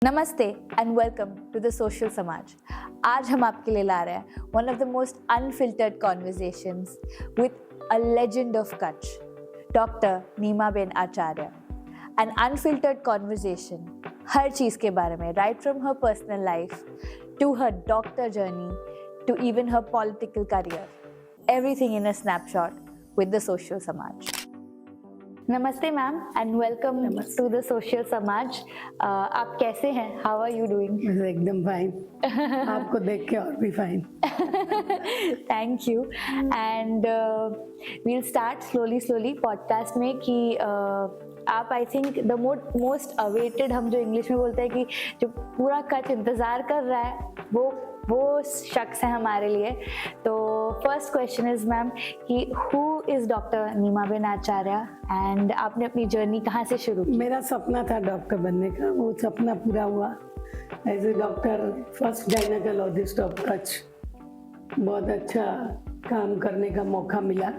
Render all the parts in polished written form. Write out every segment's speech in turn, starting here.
नमस्ते and welcome to the social Samaj. आज हम आपके लिए ला रहे हैं one of the most unfiltered conversations with a legend of Kutch, doctor Nimaben Acharya. An unfiltered conversation हर चीज़ के बारे में, right from her personal life to her doctor journey to even her political career, everything in a snapshot with the social Samaj. नमस्ते ma'am and welcome to the social Samaj. आप कैसे हैं? How are you doing? एकदम fine. आपको देख के और भी fine. Thank you and we'll start slowly podcast में कि आप I think the most awaited, हम जो इंग्लिश में बोलते हैं कि जो पूरा कच्छ इंतज़ार कर रहा है वो शख्स है हमारे लिए। तो फर्स्ट क्वेश्चन इज मैम कि who is doctor Nimaben Acharya and आपने अपनी जर्नी कहाँ से शुरू की? मेरा सपना था डॉक्टर बनने का, वो सपना पूरा हुआ। As a doctor, first gynaecologist of Kutch, बहुत अच्छा काम करने का मौका मिला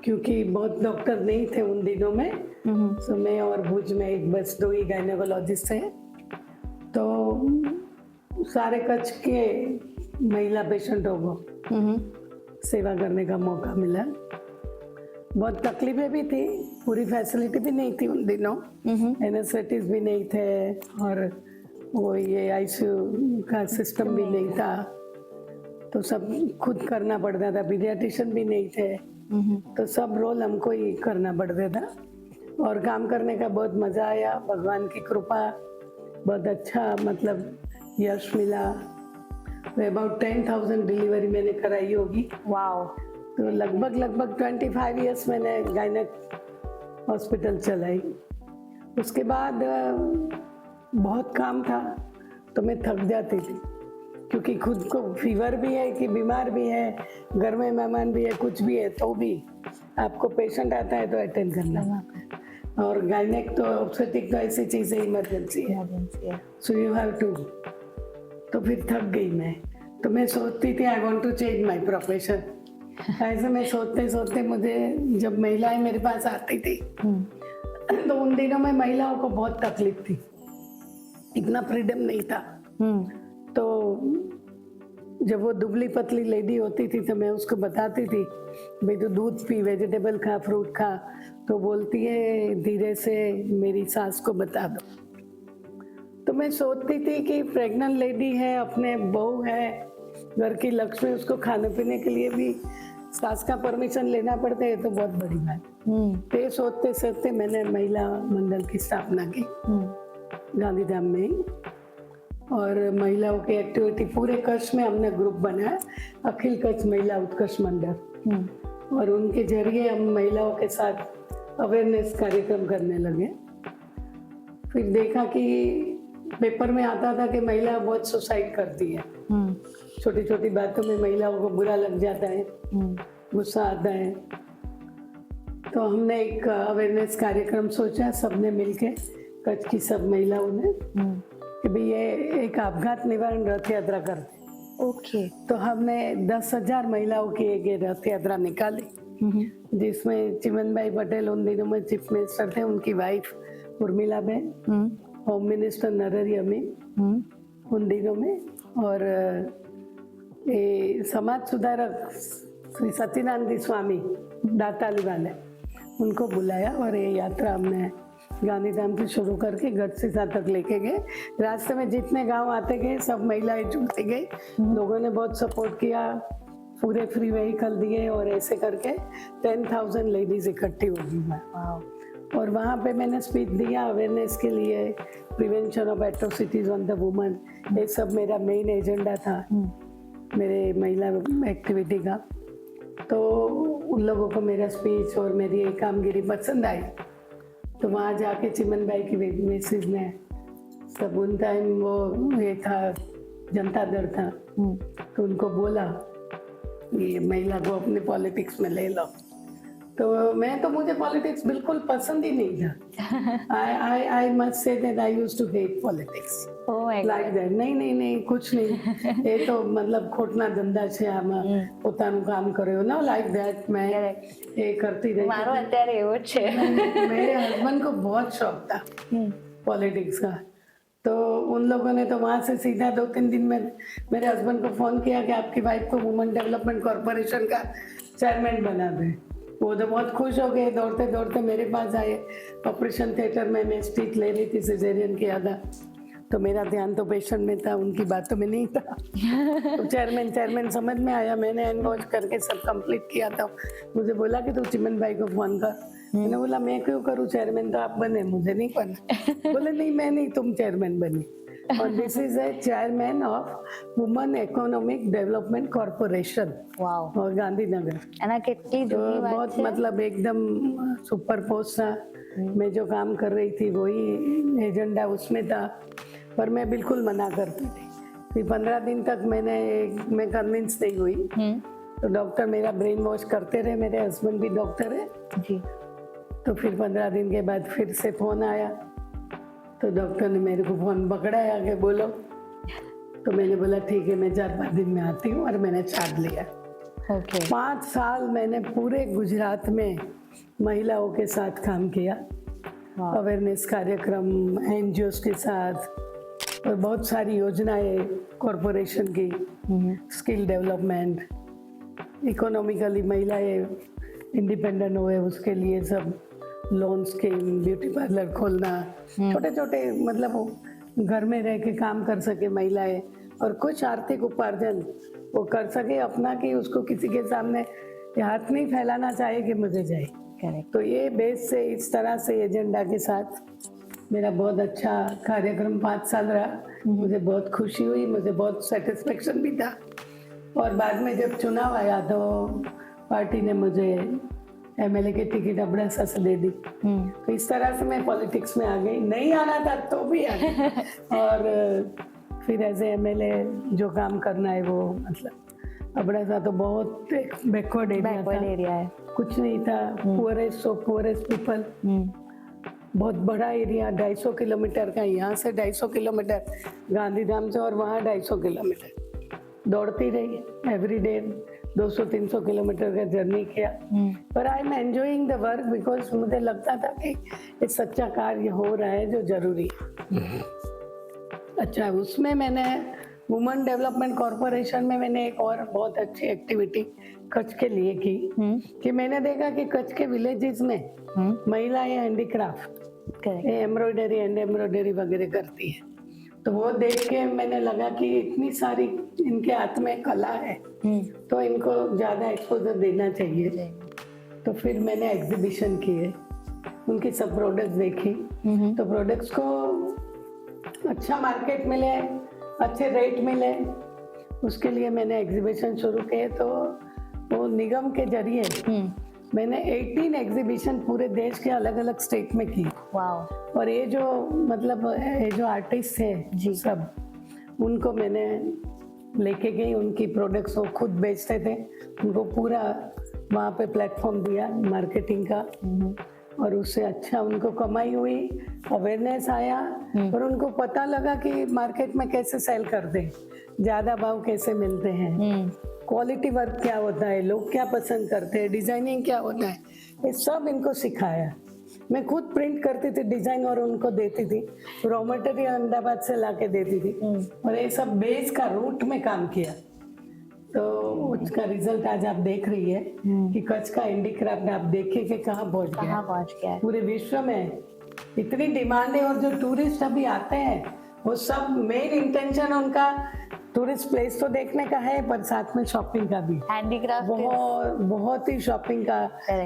क्योंकि बहुत डॉक्टर नहीं थे उन दिनों में। तो मैं और भुज में एक बस दो ही गायनेकोलॉजिस्ट थे, तो सारे कच्छ के महिला पेशेंटों को सेवा करने का मौका मिला। बहुत तकलीफें भी थी, पूरी फैसिलिटी भी नहीं थी उन दिनों, एनेस्थेटिस्ट भी नहीं थे और वो ये आईसीयू का सिस्टम भी नहीं था, तो सब खुद करना पड़ता था। पीडियाट्रिशियन भी नहीं थे, तो सब रोल हमको ही करना पड़ता था और काम करने का बहुत मजा आया। भगवान की कृपा, बहुत अच्छा मतलब यश मिला। अबाउट 10,000 डिलीवरी मैंने कराई होगी। वाओ! तो लगभग 25 इयर्स मैंने गायनेक हॉस्पिटल चलाई। उसके बाद बहुत काम था तो मैं थक जाती थी क्योंकि खुद को फीवर भी है कि बीमार भी है, घर में मेहमान भी है, कुछ भी है, तो भी आपको पेशेंट आता है तो अटेंड करना। और गायनेक तो ऑब्स्टेट्रिक तो ऐसी चीज़ है, इमरजेंसी है, सो यू हैव टू। तो फिर थक गई मैं, तो मैं सोचती थी I want to change my profession. ऐसे मैं सोचते सोचते मुझे जब महिलाएं मेरे पास आती थी तो उन दिनों में महिलाओं को बहुत तकलीफ थी, इतना फ्रीडम नहीं था। तो जब वो दुबली पतली लेडी होती थी तो मैं उसको बताती थी भाई तो दूध पी, वेजिटेबल खा, फ्रूट खा, तो बोलती है धीरे से मेरी सास को बता दो। तो मैं सोचती थी कि प्रेग्नेंट लेडी है, अपने बहू है, घर की लक्ष्मी, उसको खाने पीने के लिए भी सास का परमिशन लेना पड़ता है, तो बहुत बड़ी बात। तो ये सोचते सोचते मैंने महिला मंडल की स्थापना की गांधीधाम में, और महिलाओं की एक्टिविटी पूरे कच्छ में हमने ग्रुप बनाया, अखिल कच्छ महिला उत्कर्ष मंडल, और उनके जरिए हम महिलाओं के साथ अवेयरनेस कार्यक्रम करने लगे। फिर देखा कि पेपर में आता था कि महिला बहुत सुसाइड करती है, छोटी छोटी बातों में महिलाओं को बुरा लग जाता है, गुस्सा आता है। तो हमने एक अवेयरनेस कार्यक्रम सोचा, सबने मिलके, कच्छ की सब महिलाओं ने, कि भाई ये एक आपघात निवारण रथ यात्रा करते। ओके। तो हमने 10,000 महिलाओं की एक रथ यात्रा निकाली, जिसमें चिमनभाई पटेल उन दिनों में चीफ मिनिस्टर थे, उनकी wife Urmila ben, home minister Narhari Amin उन दिनों में, और ये समाज सुधारक श्री सच्चिदानंद स्वामी दाताली वाले, उनको बुलाया और ये यात्रा हमने गांधीधाम से शुरू करके गढ़सीसा तक लेके गए। रास्ते में जितने गांव आते गए सब महिलाएं जुड़ती गई, लोगों ने बहुत सपोर्ट किया, पूरे फ्री व्हीकल दिए, और ऐसे करके 10,000 लेडीज इकट्ठी होगी। और वहाँ पे मैंने स्पीच दिया अवेयरनेस के लिए, prevention of atrocities on the woman, ये सब मेरा मेन एजेंडा था मेरे महिला एक्टिविटी का। तो उन लोगों को मेरा स्पीच और मेरी ये कामगिरी पसंद आई, तो वहाँ जाके चिमन भाई की मिसेज ने, सब उन टाइम वो ये था जनता दल था, तो उनको बोला ये महिला को अपने पॉलिटिक्स में ले लो। तो मुझे पॉलिटिक्स बिल्कुल पसंद ही नहीं था। I must say that I used to hate politics. Oh my like God. that. नहीं कुछ नहीं, ये तो मतलब खोटना धंधा છે આમાં, પોતાનું કામ કર્યો ना, like that मैं ये करती रही। मारो અત્યારે એવો જ છે। मेरे हस्बैंड को बहुत शौक था पॉलिटिक्स का, तो उन लोगों ने तो वहाँ से सीधा 2-3 दिन में मेरे हस्बैंड को फ़ोन किया कि आपकी वाइफ को वुमेन डेवलपमेंट कॉरपोरेशन का चेयरमैन बना दें। वो तो बहुत खुश हो गए, दौड़ते दौड़ते मेरे पास आए। ऑपरेशन थिएटर में मैं स्टिच ले रही थी, सिजेरियन किया था, तो मेरा ध्यान तो पेशेंट में था, उनकी बातों में नहीं था। तो चेयरमैन समझ में आया। मैंने हैंड वॉश करके सब कंप्लीट किया था। मुझे बोला कि तू चिमन भाई को फोन कर। मैंने बोला मैं क्यों करूँ, चेयरमैन तो आप बने, मुझे नहीं करना। बोले नहीं मैं नहीं, तुम चेयरमैन बनी। और this is a chairman of women economic development corporation wow और गांधीनगर। એના કેટલી तो જૂની વાત बहुत છે मतलब एकदम सुपर पोस्ट था। मैं जो काम कर रही थी वही एजेंडा उसमें था, पर मैं बिल्कुल मना करती थी। फिर 15 दिन तक मैं कन्विंस नहीं हुई। तो डॉक्टर मेरा ब्रेन वॉश करते रहे, मेरे हस्बैंड भी डॉक्टर है। जी तो फिर 15 दिन के बाद फिर से फोन आया, तो डॉक्टर ने मेरे को फोन पकड़ाया कि बोलो। तो मैंने बोला ठीक है, मैं 4-5 दिन में आती हूँ, और मैंने छाट लिया। ઓકે 5 साल मैंने पूरे गुजरात में महिलाओं के साथ काम किया, अवेयरनेस कार्यक्रम एनजीओ के साथ, और बहुत सारी योजनाएं कॉरपोरेशन की, स्किल डेवलपमेंट, इकोनॉमिकली महिलाएं इंडिपेंडेंट हुए उसके लिए सब लोन स्कीम, ब्यूटी पार्लर खोलना, छोटे छोटे मतलब घर में रह के काम कर सके महिलाएं, और कुछ आर्थिक उपार्जन वो कर सके अपना, कि उसको किसी के सामने हाथ नहीं फैलाना चाहे कि मुझे जाए। करेक्ट तो ये बेस से इस तरह से एजेंडा के साथ मेरा बहुत अच्छा कार्यक्रम 5 साल रहा। मुझे बहुत खुशी हुई, मुझे बहुत सेटिस्फेक्शन भी था। और बाद में जब चुनाव आया तो पार्टी ने मुझे एमएलए की टिकट अबड़ासा से दे दी। तो इस तरह से मैं पॉलिटिक्स में आ गई, नहीं आना था तो भी आ गई। और फिर एज एमएलए जो काम करना है वो मतलब अबड़ासा तो बहुत बैकवर्ड एरिया है कुछ नहीं था, पुअरेस्ट पीपल। बहुत बड़ा एरिया, 250 किलोमीटर का, यहाँ से 250 किलोमीटर गांधीधाम से, और वहाँ 250 किलोमीटर दौड़ती रही एवरीडे, 200-300 किलोमीटर का जर्नी किया। पर I am enjoying the work, because मुझे लगता था कि ये सच्चा कार्य हो रहा है जो जरूरी है। अच्छा, उसमें मैंने वुमेन डेवलपमेंट कॉरपोरेशन में मैंने एक और बहुत अच्छी एक्टिविटी कच्छ के लिए की, कि मैंने देखा कि कच्छ के विलेजेस में महिलाएं हैंडीक्राफ्ट, एम्ब्रॉयडरी, हैंड एम्ब्रॉयडरी वगैरह करती है। तो वो देख के मैंने लगा कि इतनी सारी इनके हाथ में कला है, तो इनको ज़्यादा एक्सपोजर देना चाहिए। तो फिर मैंने एग्जीबिशन किए, उनकी सब प्रोडक्ट्स देखी। तो प्रोडक्ट्स को अच्छा मार्केट मिले, अच्छे रेट मिले, उसके लिए मैंने एग्जीबिशन शुरू किए। तो वो निगम के जरिए मैंने 18 एग्जीबिशन पूरे देश के अलग अलग स्टेट में की। वाओ और ये जो मतलब ये जो आर्टिस्ट थे जी सब, उनको मैंने लेके गई, उनकी प्रोडक्ट्स वो खुद बेचते थे, उनको पूरा वहाँ पे प्लेटफॉर्म दिया मार्केटिंग का, और उससे अच्छा उनको कमाई हुई, अवेयरनेस आया, और उनको पता लगा कि मार्केट में कैसे सेल करते हैं, ज़्यादा भाव कैसे मिलते हैं, क्वालिटी वर्क क्या होता है, लोग क्या पसंद करते हैं, डिजाइनिंग क्या होता है, ये सब इनको सिखाया। मैं खुद प्रिंट करती थी डिजाइन और उनको देती थी, रॉ मटेरियल अहमदाबाद से ला के देती थी, और ये सब बेस का रूट में काम किया। तो उसका रिजल्ट आज आप देख रही है कि कच्छ का हैंडीक्राफ्ट आप देखिए कि कहाँ पहुँच गया है। पूरे विश्व में इतनी डिमांड है, और जो टूरिस्ट अभी आते हैं वो सब मेन इंटेंशन उनका टूरिस्ट प्लेस तो देखने का है, पर साथ में शॉपिंग का भी, हैंडीक्राफ्ट बहुत ही शॉपिंग का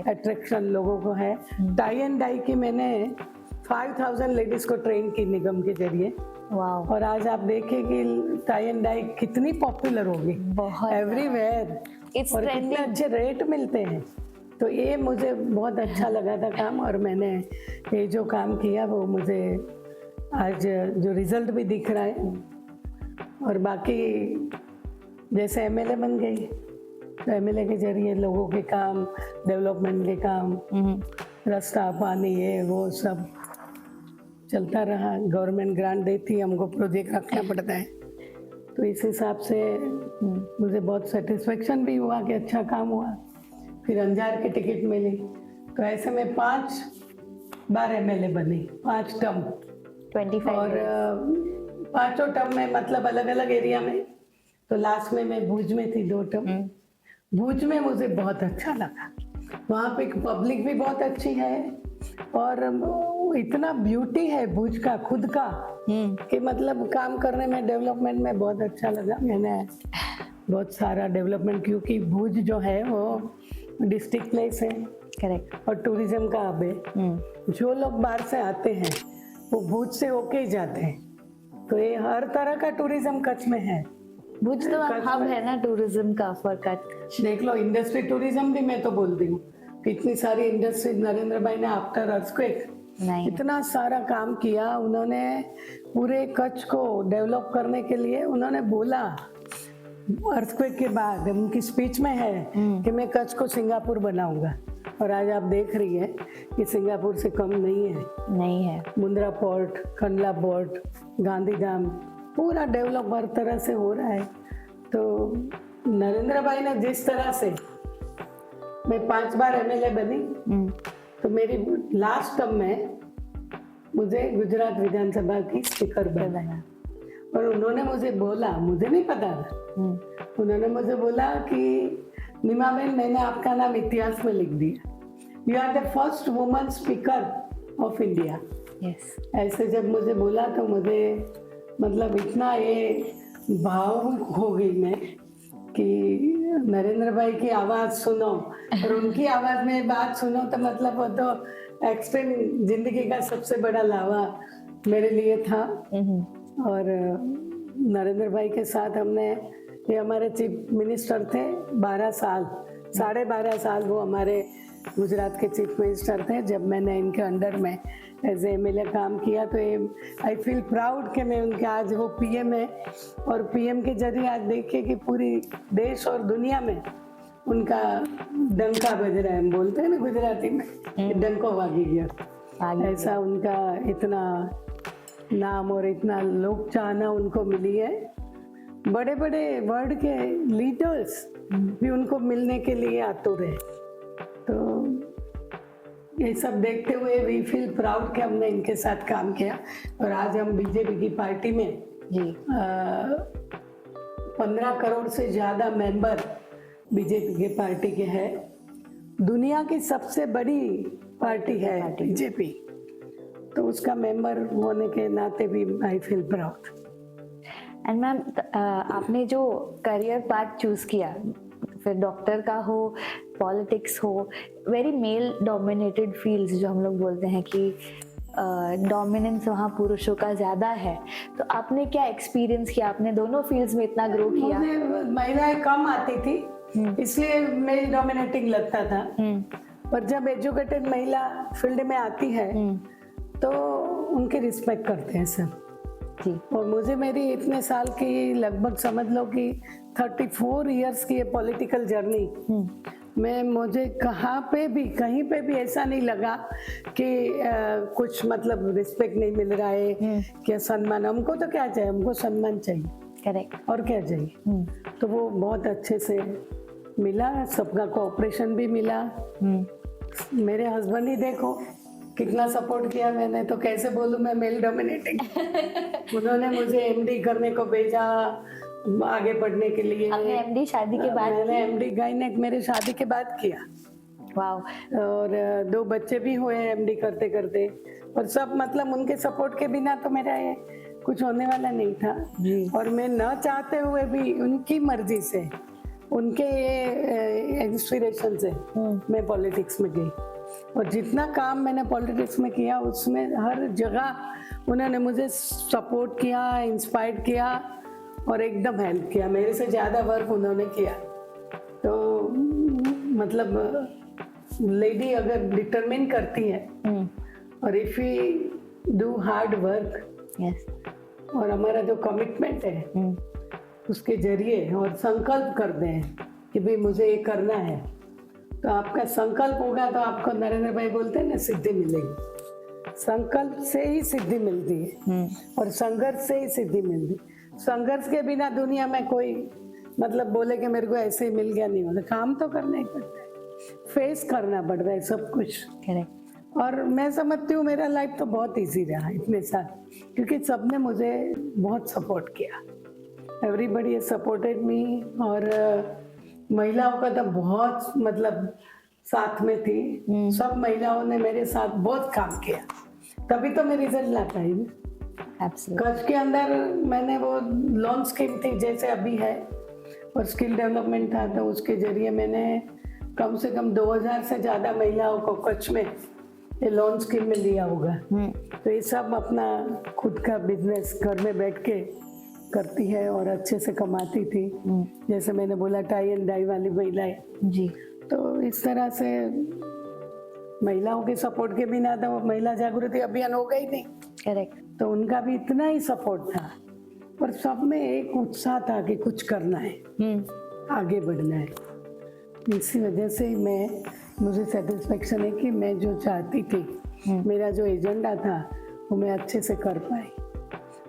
अट्रैक्शन लोगों को है। टाई एंड डाई की मैंने 5000 लेडीज को ट्रेन की निगम के जरिए। वाओ और आज आप देखिए कि टाई एंड डाई कितनी पॉपुलर होगी एवरीवेयर, और कितने अच्छे रेट मिलते हैं। तो ये मुझे बहुत अच्छा लगा था काम, और मैंने ये जो काम किया वो मुझे आज जो रिजल्ट भी दिख रहा है। और बाकी जैसे एमएलए बन गई, तो एमएलए के जरिए लोगों के काम, डेवलपमेंट के काम, रास्ता पानी ये वो सब चलता रहा। गवर्नमेंट ग्रांट देती, हमको प्रोजेक्ट रखना पड़ता है। तो इस हिसाब से मुझे बहुत सेटिस्फेक्शन भी हुआ कि अच्छा काम हुआ। फिर अंजार की टिकट मिली, तो ऐसे में 5 बार एमएलए बनी, 5 टर्म, 25 और पांचों टर्म में मतलब अलग अलग एरिया में, तो लास्ट में मैं भुज में थी 2 टर्म। भुज में मुझे बहुत अच्छा लगा, वहाँ पे पब्लिक भी बहुत अच्छी है और इतना ब्यूटी है भुज का खुद का कि मतलब काम करने में डेवलपमेंट में बहुत अच्छा लगा। मैंने बहुत सारा डेवलपमेंट, क्योंकि भुज जो है वो डिस्ट्रिक्ट प्लेस है करेक्ट। और टूरिज्म का हब है। जो लोग बाहर से आते हैं वो भुज से होके ही जाते हैं, तो ये हर तरह का टूरिज्म कच्छ में है। भुज तो हब है ना टूरिज्म का फॉर कच्छ। देख लो, इंडस्ट्री टूरिज्म भी मैं तो बोलती हूँ, इतनी सारी इंडस्ट्री नरेंद्र भाई ने आफ्टर अर्थक्वेक नहीं इतना सारा काम किया। उन्होंने पूरे कच्छ को डेवलप करने के लिए उन्होंने बोला अर्थक्वेक के बाद, उनकी स्पीच में है कि मैं कच्छ को सिंगापुर बनाऊंगा, और आज आप देख रही है कि सिंगापुर से कम नहीं है। मुंद्रा पोर्ट, कंडला पोर्ट, गांधीधाम पूरा डेवलप हर तरह से हो रहा है। तो नरेंद्र भाई ने जिस तरह से, मैं 5 बार एमएलए बनी, तो मेरी लास्ट टर्म में मुझे गुजरात विधानसभा की स्पीकर बनाया, और उन्होंने मुझे बोला, मुझे नहीं पता था, उन्होंने मुझे बोला कि नीमा बहन, मैंने आपका नाम इतिहास में लिख दिया, you are the first woman speaker of India. ऐसे जब मुझे बोला तो मुझे मतलब इतना ये भावुक हो गई मैं कि नरेंद्र भाई की आवाज सुनो और उनकी आवाज में बात सुनो, तो मतलब वो तो एक्सट्रीम जिंदगी का सबसे बड़ा लावा मेरे लिए था। और नरेंद्र भाई के साथ हमने, ये हमारे चीफ मिनिस्टर थे 12 साल, 12.5 साल वो हमारे गुजरात के चीफ मिनिस्टर थे। जब मैंने इनके अंडर में एज एमएलए काम किया तो आई फील प्राउड कि मैं उनके, आज वो पीएम है, और पीएम के जरिए आज देखिए कि पूरी देश और दुनिया में उनका डंका बज रहा है। हम बोलते हैं ना गुजराती में, डंको वागी गया, ऐसा उनका इतना नाम और इतना लोक चाहना उनको मिली है। बड़े बड़े वर्ल्ड के लीडर्स भी उनको मिलने के लिए आतुर है। तो ये सब देखते हुए वी फील प्राउड कि हमने इनके साथ काम किया, और आज हम बीजेपी की पार्टी में 15 करोड़ से ज़्यादा मेंबर बीजेपी के पार्टी के हैं। दुनिया की सबसे बड़ी पार्टी है बीजेपी, तो उसका मेंबर होने के नाते भी I feel proud. And ma'am, आपने जो करियर पाथ चूज किया, फिर डॉक्टर का हो, पॉलिटिक्स हो, वेरी मेल डोमिनेटेड फील्ड्स जो हम लोग बोलते हैं कि डोमिनेंस वहाँ पुरुषों का ज़्यादा है, तो आपने क्या एक्सपीरियंस किया? आपने दोनों फील्ड्स में इतना ग्रो किया। मुझे महिलाएं कम आती थी, इसलिए मेल डोमिनेटिंग लगता था, पर जब एजुकेटेड महिला फील्ड में आती है तो उनकी रिस्पेक्ट करते हैं सब। और मुझे मेरी इतने साल की, लगभग समझ लो कि 34 इयर्स की ये पॉलिटिकल जर्नी में मुझे कहीं पे भी ऐसा नहीं लगा कि कुछ मतलब रिस्पेक्ट नहीं मिल रहा है, क्या सम्मान। हमको तो क्या चाहिए, हमको सम्मान चाहिए, करेक्ट, और क्या चाहिए। तो वो बहुत अच्छे से मिला, सबका कोऑपरेशन भी मिला। मेरे हस्बैंड ही देखो कितना सपोर्ट किया, मैंने तो कैसे बोलूं मैं मेल डोमिनेटिंग। उन्होंने मुझे एमडी करने को भेजा आगे पढ़ने के लिए। आपने एमडी शादी के बाद? मैंने एमडी गायनेक मेरे शादी के बाद किया। वाओ। और 2 बच्चे भी हुए एमडी करते करते, और सब मतलब उनके सपोर्ट के बिना तो मेरा ये कुछ होने वाला नहीं था जी। और मैं न चाहते हुए भी उनकी मर्जी से, उनके इंस्पिरेशन से मैं पॉलिटिक्स में गई, और जितना काम मैंने पॉलिटिक्स में किया उसमें हर जगह उन्होंने मुझे सपोर्ट किया, इंस्पायर किया और एकदम हेल्प किया। मेरे से ज़्यादा वर्क उन्होंने किया। तो मतलब लेडी अगर डिटरमिन करती है और if we do hard work और हमारा जो कमिटमेंट है उसके जरिए और संकल्प करते हैं कि भाई मुझे ये करना है, तो आपका संकल्प होगा तो आपको, नरेंद्र भाई बोलते हैं ना, सिद्धि मिलेगी। संकल्प से ही सिद्धि मिलती है और संघर्ष से ही सिद्धि मिलती है। संघर्ष के बिना दुनिया में कोई मतलब बोले कि मेरे को ऐसे ही मिल गया, नहीं होता। काम तो करना ही पड़ता है, फेस करना पड़ता है सब कुछ। और मैं समझती हूँ मेरा लाइफ तो बहुत इजी रहा इतने साल, क्योंकि सबने मुझे बहुत सपोर्ट किया। Everybody supported me. और महिलाओं का तो बहुत मतलब साथ में थी। सब महिलाओं ने मेरे साथ बहुत काम किया, तभी तो मैं रिजल्ट ला पाई ना। कच्छ के अंदर मैंने वो लोन स्कीम थी जैसे अभी है, और स्किल डेवलपमेंट था, तो उसके जरिए मैंने कम से कम 2000 से ज़्यादा महिलाओं को कच्छ में ये लोन स्कीम में लिया होगा। तो ये सब अपना खुद का बिजनेस घर में बैठ के करती है और अच्छे से कमाती थी। जैसे मैंने बोला टाई एंड डाई वाली महिलाएं जी। तो इस तरह से महिलाओं के सपोर्ट के बिना तो महिला जागृति अभियान होगा ही नहीं। करेक्ट। तो उनका भी इतना ही सपोर्ट था, और सब में एक उत्साह था कि कुछ करना है, आगे बढ़ना है। इसी वजह से मुझे सेटिस्फेक्शन है कि मैं जो चाहती थी, मेरा जो एजेंडा था वो मैं अच्छे से कर पाई।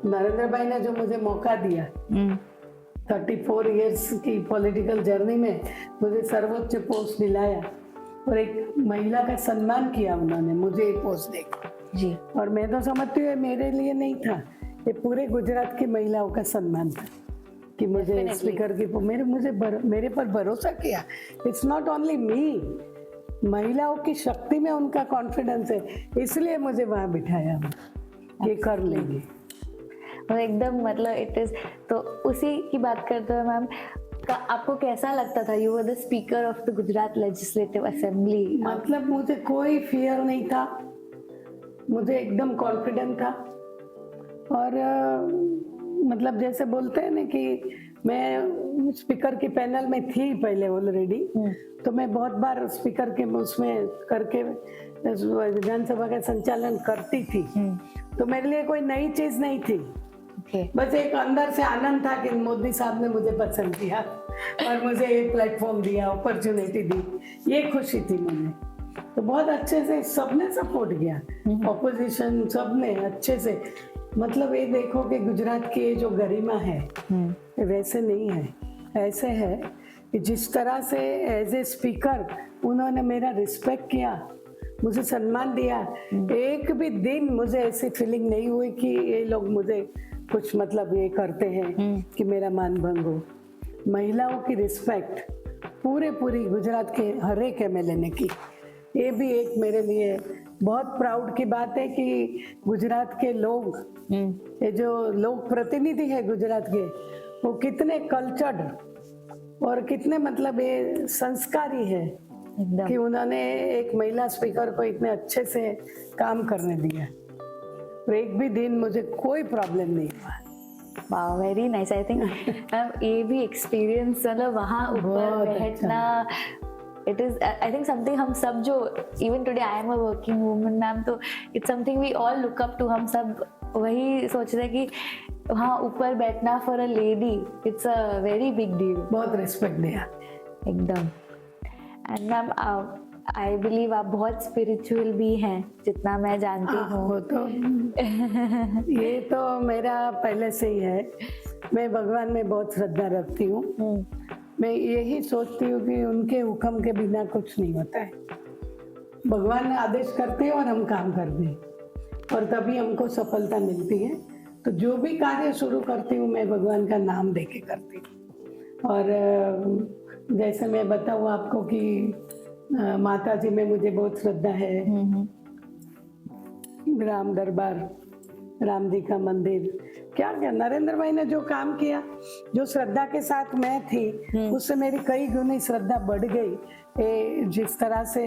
नरेंद्र भाई ने जो मुझे मौका दिया 34 इयर्स की पॉलिटिकल जर्नी में, मुझे सर्वोच्च पोस्ट दिलाया और एक महिला का सम्मान किया उन्होंने मुझे ये पोस्ट देकर जी। और मैं तो समझती हूँ मेरे लिए नहीं था, ये पूरे गुजरात की महिलाओं का सम्मान था कि मुझे स्पीकर की मेरे पर भरोसा किया। इट्स नॉट ओनली मी, महिलाओं की शक्ति में उनका कॉन्फिडेंस है, इसलिए मुझे वहाँ बिठाया, ये कर लेंगे। और एकदम मतलब इट इज, तो उसी की बात करते हुए मैम, आपको कैसा लगता था? You were the speaker of the Gujarat legislative assembly. मतलब मुझे कोई फियर नहीं था, मुझे एकदम कॉन्फिडेंट था। और मतलब जैसे बोलते हैं ना कि मैं स्पीकर की पैनल में थी पहले ऑलरेडी, तो मैं बहुत बार स्पीकर के उसमें करके विधानसभा का संचालन करती थी। तो मेरे लिए कोई नई चीज नहीं थी। बस एक अंदर से आनंद था कि मोदी साहब ने मुझे पसंद किया और मुझे ये प्लेटफॉर्म दिया, अपॉर्चुनिटी दी, ये खुशी थी मुझे। तो बहुत अच्छे से सबने सपोर्ट किया, ऑपोजिशन सबने अच्छे से। मतलब ये देखो कि गुजरात की जो गरिमा है वैसे नहीं है, ऐसे है कि जिस तरह से एज ए स्पीकर उन्होंने मेरा रिस्पेक्ट किया, मुझे सम्मान दिया। एक भी दिन मुझे ऐसी फीलिंग नहीं हुई कि ये लोग मुझे कुछ मतलब ये करते हैं कि मेरा मान भंग हो। महिलाओं की रिस्पेक्ट पूरी गुजरात के हर एक एमएलए ने की। ये भी एक मेरे लिए बहुत प्राउड की बात है कि गुजरात के लोग, ये जो लोग प्रतिनिधि है गुजरात के, वो कितने कल्चर्ड और कितने मतलब ये संस्कारी है कि उन्होंने एक महिला स्पीकर को इतने अच्छे से काम करने दिया। और एक भी दिन मुझे कोई प्रॉब्लम नहीं हुआ। वाह, वेरी नाइस। आई थिंक ये भी एक्सपीरियंस, मतलब वहाँ ऊपर बैठना, it is I think something हम सब जो, even today I am a working woman ma'am, तो it's something we all look up to. हम सब वही सोच रहे कि वहाँ ऊपर बैठना for a lady, it's a very big deal. बहुत रिस्पेक्ट दिया एकदम। एंड मैम आई बिलीव आप बहुत स्पिरिचुअल भी हैं, जितना मैं जानती हूँ। वो तो ये तो मेरा पहले से ही है। मैं भगवान में बहुत श्रद्धा रखती हूँ। मैं यही सोचती हूँ कि उनके हुक्म के बिना कुछ नहीं होता है। भगवान आदेश करते हैं और हम काम करते हैं, और तभी हमको सफलता मिलती है। तो जो भी कार्य शुरू करती हूँ मैं भगवान का नाम लेके करती हूँ। और जैसे मैं बताऊँ आपको कि माता जी में मुझे बहुत श्रद्धा है। राम दरबार, राम जी का मंदिर, क्या नरेंद्र भाई ने जो काम किया, जो श्रद्धा के साथ मैं थी, उससे मेरी कई गुनी श्रद्धा बढ़ गई। जिस तरह से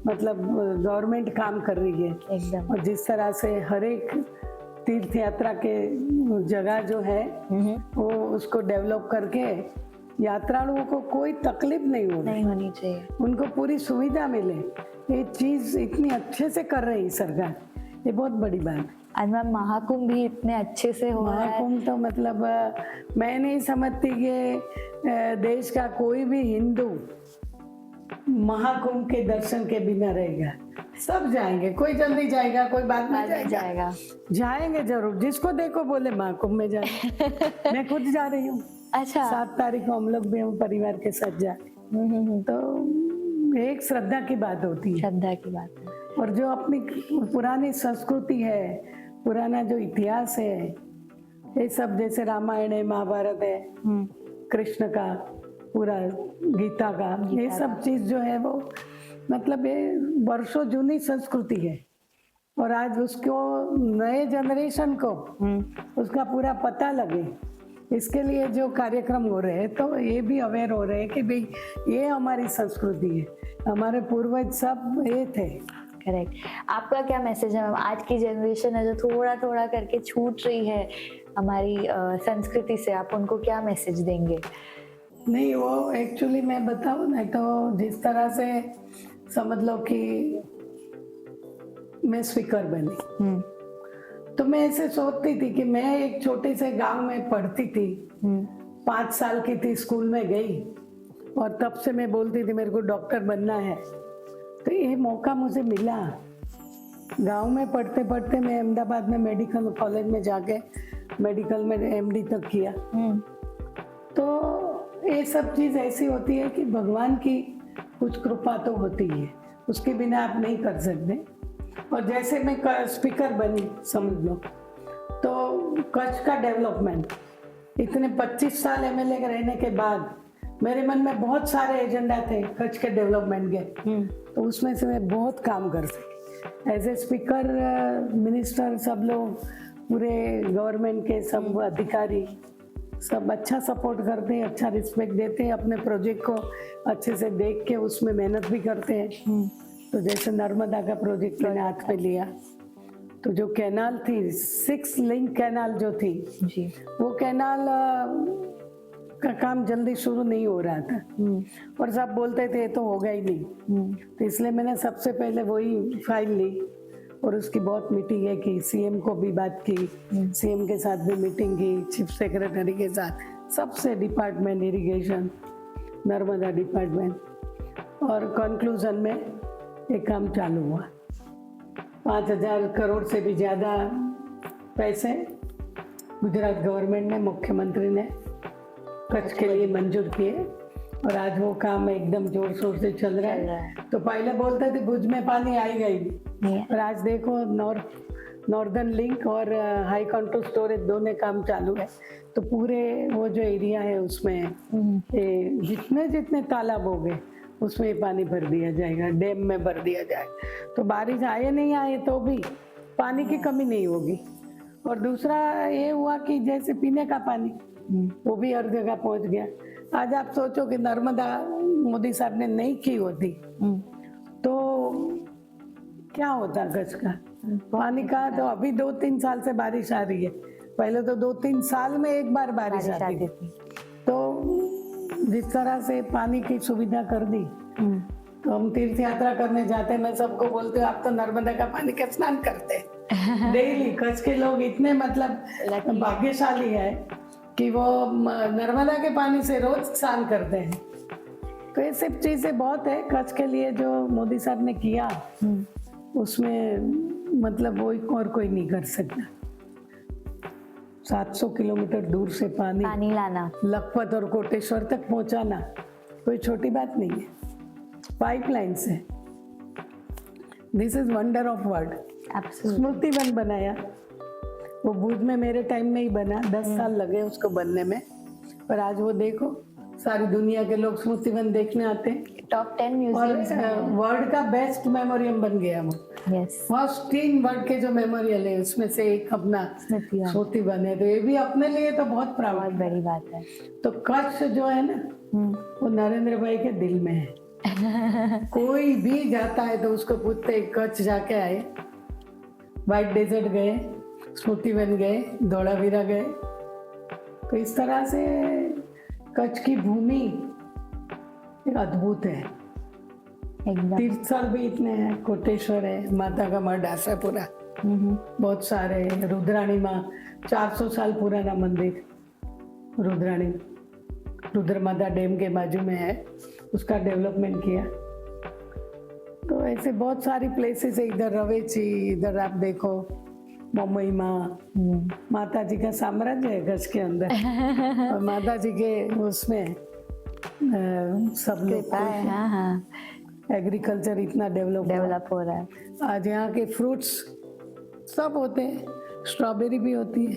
मतलब गवर्नमेंट काम कर रही है एकदम, और जिस तरह से हर एक तीर्थ यात्रा के जगह जो है वो उसको डेवलप करके यात्रालुओं को कोई तकलीफ नहीं होनी चाहिए, उनको पूरी सुविधा मिले, ये चीज इतनी अच्छे से कर रही सरकार, ये बहुत बड़ी बात है। आज मैम महाकुंभ भी इतने अच्छे से हो रहा है। महाकुंभ तो मतलब मैं नहीं समझती कि देश का कोई भी हिंदू महाकुंभ के दर्शन के बिना रहेगा। सब जाएंगे, कोई जल्दी जाएगा, कोई बाद में जाएगा। जाएंगे जरूर, जिसको देखो बोले महाकुंभ में जाए। मैं खुद जा रही हूँ। अच्छा, 7 तारीख को हम लोग भी हम परिवार के साथ जा। तो एक श्रद्धा की बात होती है, श्रद्धा की बात है। और जो अपनी पुरानी संस्कृति है, पुराना जो इतिहास है, ये सब जैसे रामायण है, महाभारत है, कृष्ण का पूरा गीता का, ये सब चीज जो है वो मतलब ये वर्षों जूनी संस्कृति है, और आज उसको नए जनरेशन को उसका पूरा पता लगे, इसके लिए जो कार्यक्रम हो रहे हैं, तो ये भी अवेयर हो रहे हैं कि भाई ये हमारी संस्कृति है, हमारे पूर्वज सब ये थे। करेक्ट। आपका क्या मैसेज है मैम? आज की जनरेशन है जो थोड़ा थोड़ा करके छूट रही है हमारी संस्कृति से, आप उनको क्या मैसेज देंगे? नहीं, वो एक्चुअली मैं बताऊँ ना, तो जिस तरह से समझ लो कि मैं स्पीकर बनी, तो मैं ऐसे सोचती थी कि मैं एक छोटे से गांव में पढ़ती थी, 5 साल की थी, स्कूल में गई, और तब से मैं बोलती थी मेरे को डॉक्टर बनना है। तो ये मौका मुझे मिला। गांव में पढ़ते पढ़ते मैं अहमदाबाद में मेडिकल कॉलेज में जाके मेडिकल में MD तक किया। तो ये सब चीज़ ऐसी होती है कि भगवान की कुछ कृपा तो होती है, उसके बिना आप नहीं कर सकते। और जैसे मैं स्पीकर बनी, समझ लो, तो कच्छ का डेवलपमेंट, इतने 25 साल MLA रहने के बाद मेरे मन में बहुत सारे एजेंडा थे कच्छ के डेवलपमेंट के, तो उसमें से मैं बहुत काम कर सकी। एज ए स्पीकर, मिनिस्टर, सब लोग, पूरे गवर्नमेंट के सब अधिकारी सब अच्छा सपोर्ट करते हैं, अच्छा रिस्पेक्ट देते हैं, अपने प्रोजेक्ट को अच्छे से देख के उसमें मेहनत भी करते हैं। तो जैसे नर्मदा का प्रोजेक्ट मैंने हाथ पे लिया, तो जो कैनाल थी, 6 लिंक कैनाल जो थी जी, वो कैनाल का काम जल्दी शुरू नहीं हो रहा था, और सब बोलते थे तो होगा ही नहीं। तो इसलिए मैंने सबसे पहले वही फाइल ली, और उसकी बहुत मीटिंग है की, CM को भी बात की, CM के साथ भी मीटिंग की, चीफ सेक्रेटरी के साथ, सबसे डिपार्टमेंट, इरिगेशन, नर्मदा डिपार्टमेंट, और कंक्लूजन में एक काम चालू हुआ। 5,000 करोड़ से भी ज़्यादा पैसे गुजरात गवर्नमेंट ने, मुख्यमंत्री ने कच्छ के लिए मंजूर किए, और आज वो काम एकदम जोर शोर से चल रहा है। तो पहले बोलते थे भुज में पानी आएगा ही नहीं, और आज देखो नॉर्दर्न लिंक और हाई कंट्रोल स्टोरेज दोनों काम चालू है। तो पूरे वो जो एरिया है उसमें जितने जितने तालाब हो गए उसमें पानी भर दिया जाएगा, डैम में भर दिया जाएगा। तो बारिश आए नहीं आए तो भी पानी की कमी नहीं होगी। और दूसरा ये हुआ कि जैसे पीने का पानी वो भी हर जगह पहुंच गया। आज आप सोचो कि नर्मदा मोदी साहब ने नहीं की होती तो क्या होता कच्छ का पानी का। तो अभी 2-3 साल से बारिश आ रही है, पहले तो 2-3 साल में एक बार बारिश आती थी। तो जिस तरह से पानी की सुविधा कर दी, तो हम तीर्थ यात्रा करने जाते, मैं सबको बोलते हूँ आप तो नर्मदा का पानी का स्नान करते हैं डेली। कच्छ के लोग इतने मतलब भाग्यशाली है कि वो नर्मदा के पानी से रोज स्नान करते हैं। तो ये सब चीजें बहुत है कच्छ के लिए जो मोदी साहब ने किया, उसमें मतलब वो और कोई नहीं कर सकता। 700 किलोमीटर दूर से पानी लाना, लखपत और कोटेश्वर तक पहुंचाना कोई छोटी बात नहीं है, पाइपलाइन से। This is wonder of world. Smriti one बनाया, वो भुज में मेरे टाइम में ही बना, 10 साल लगे उसको बनने में, पर आज वो देखो सारी दुनिया के लोग स्मृति वन देखने आते हैं। टॉप 10 म्यूजियम्स में वर्ल्ड का बेस्ट मेमोरियम बन गया वो। फर्स्ट 3 वर्ल्ड के जो मेमोरियल है उसमें से एक अपना स्मृति वन है। तो ये भी अपने लिए तो बहुत प्राउड बड़ी बात है। तो कच्छ जो है ना वो नरेंद्र भाई के दिल में है। कोई भी जाता है तो उसको पूछते कच्छ जाके आए, व्हाइट डेजर्ट गए, स्मृति वन गए, धोलावीरा गए। तो इस तरह से कच्छ की भूमि एक अद्भुत है। तीर्थ स्थल भी इतने हैं, कोटेश्वर है, माता का मठ, आशापुरा, बहुत सारे, रुद्राणी माँ 400 साल पुराना मंदिर, रुद्राणी रुद्र माता डैम के बाजू में है, उसका डेवलपमेंट किया। तो ऐसे बहुत सारी प्लेसेस है, इधर रवेची, इधर आप देखो मुंबई माँ, माता जी का साम्राज्य है कच्छ के अंदर और माता जी के उसमें सब लोग हाँ हाँ। एग्रीकल्चर इतना डेवलप हो रहा है। आज यहाँ के फ्रूट्स सब होते हैं, स्ट्रॉबेरी भी होती है,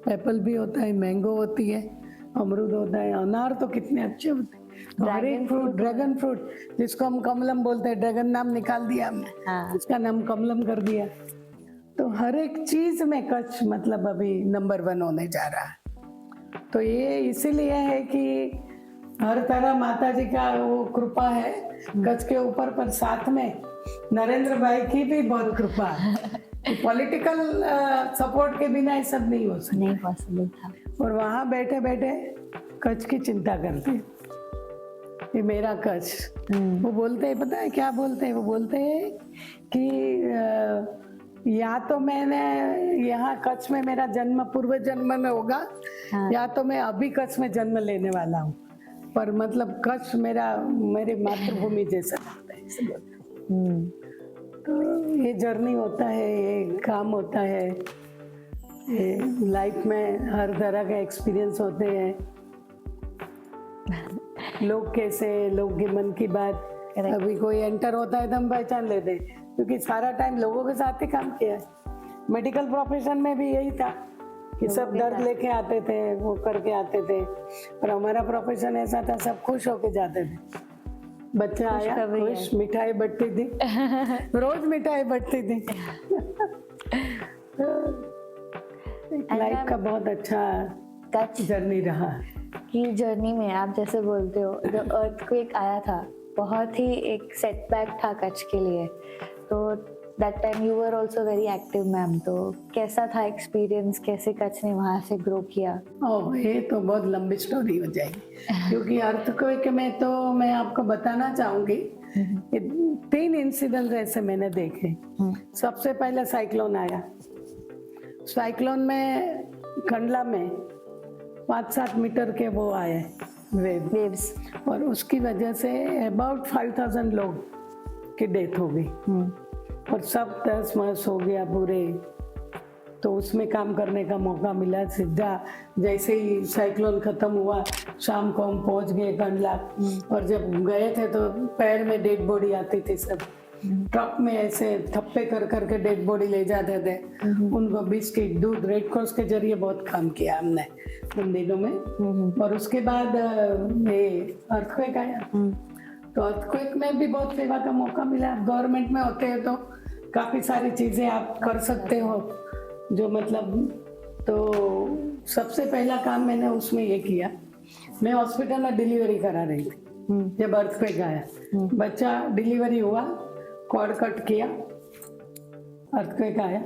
एप्पल भी होता है, मैंगो होती है, अमरूद होता है, अनार तो कितने अच्छे होते हैं, हर एक फ्रूट, ड्रैगन फ्रूट जिसको हम कमलम बोलते हैं, ड्रैगन नाम निकाल दिया हमने, हाँ। उसका नाम कमलम कर दिया। तो हर एक चीज में कच्छ मतलब अभी नंबर 1 होने जा रहा है। तो ये इसीलिए है कि हर तरह माता जी का वो कृपा है कच्छ के ऊपर, पर साथ में नरेंद्र भाई की भी बहुत कृपा है। पॉलिटिकल सपोर्ट के बिना ये सब नहीं हो सकता, नहीं पॉसिबल था। और वहाँ बैठे बैठे कच्छ की चिंता करते हैं, ये मेरा कच्छ। वो बोलते हैं, पता है क्या बोलते हैं? वो बोलते हैं कि या तो मैंने यहाँ कच्छ में मेरा जन्म पूर्व जन्म में होगा, हाँ। या तो मैं अभी कच्छ में जन्म लेने वाला हूँ, पर मतलब कच्छ मेरी मातृभूमि जैसा लगता है, ऐसे बोलते हैं। तो ये जर्नी होता है, ये काम होता है, ये लाइफ में हर तरह के एक्सपीरियंस होते हैं। लोग कैसे, लोग के मन की बात, अभी कोई एंटर होता है तो हम पहचान लेते हैं, क्योंकि सारा टाइम लोगों के साथ ही काम किया है। मेडिकल प्रोफेशन में भी यही था कि सब दर्द लेके आते थे, वो करके आते थे, और हमारा प्रोफेशन ऐसा था, सब खुश होके जाते थे। बच्चा आया खुश, मिठाई बंटती थी, रोज मिठाई बंटती थी। लाइफ का बहुत अच्छा कच्छ जर्नी रहा की जर्नी में आप जैसे बोलते हो, जो अर्थक्वेक आया था बहुत ही एक सेटबैक था कच्छ के लिए। तो that time you were also very active ma'am, तो कैसा था एक्सपीरियंस, कैसे कच्छ ने वहाँ से ग्रो किया? ओह, ये तो बहुत लंबी स्टोरी हो जाएगी, क्योंकि अर्थक्वेक में तो मैं आपको बताना चाहूंगी 3 इंसिडेंट ऐसे मैंने देखे। सबसे पहले साइक्लोन आया। साइक्लोन में कंडला में 5-7 मीटर के वो आए वेव्स, और उसकी वजह से अबाउट 5000 लोग की डेथ हो गई, और सब तहस-महस हो गया पूरे। तो उसमें काम करने का मौका मिला। सीधा जैसे ही साइक्लोन खत्म हुआ, शाम को हम पहुंच गए कंडला, और जब गए थे तो पैर में डेड बॉडी आती थी, सब ट्रक में ऐसे थप्पे कर करके डेड बॉडी ले जाते थे। उनको बिस्किट, दूध, रेड क्रॉस के जरिए बहुत काम किया हमने उन दिनों में। और उसके बाद ये अर्थक्वेक आया, तो अर्थक्वेक में भी बहुत सेवा का मौका मिला। गवर्नमेंट में होते हैं तो काफ़ी सारी चीज़ें आप कर सकते हो, जो मतलब, तो सबसे पहला काम मैंने उसमें ये किया, मैं हॉस्पिटल में डिलीवरी करा रही थी जब अर्थक्वेक आया। बच्चा डिलीवरी हुआ, कॉर्ड कट किया, अर्थक्वेक आया,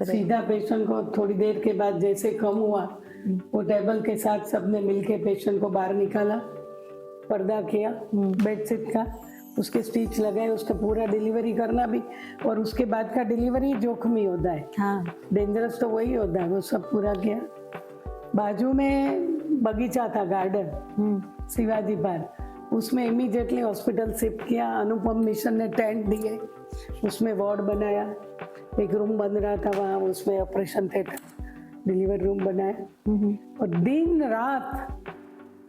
सीधा पेशेंट को थोड़ी देर के बाद जैसे कम हुआ, वो टेबल के साथ सबने मिलके पेशेंट को बाहर निकाला, पर्दा किया बेडशीट का, उसके स्टिच लगाए, उसका पूरा डिलीवरी करना भी, और उसके बाद का डिलीवरी जोखमी होता है। हाँ, डेंजरस तो वही होता है, वो सब पूरा किया। बाजू में बगीचा था, गार्डन शिवाजी पार्क, उसमें इमीडिएटली हॉस्पिटल शिफ्ट किया। अनुपम मिशन ने टेंट दिए, उसमें वार्ड बनाया, एक रूम बन रहा था वहाँ, उसमें ऑपरेशन थिएटर, डिलीवरी रूम बनाया, और दिन रात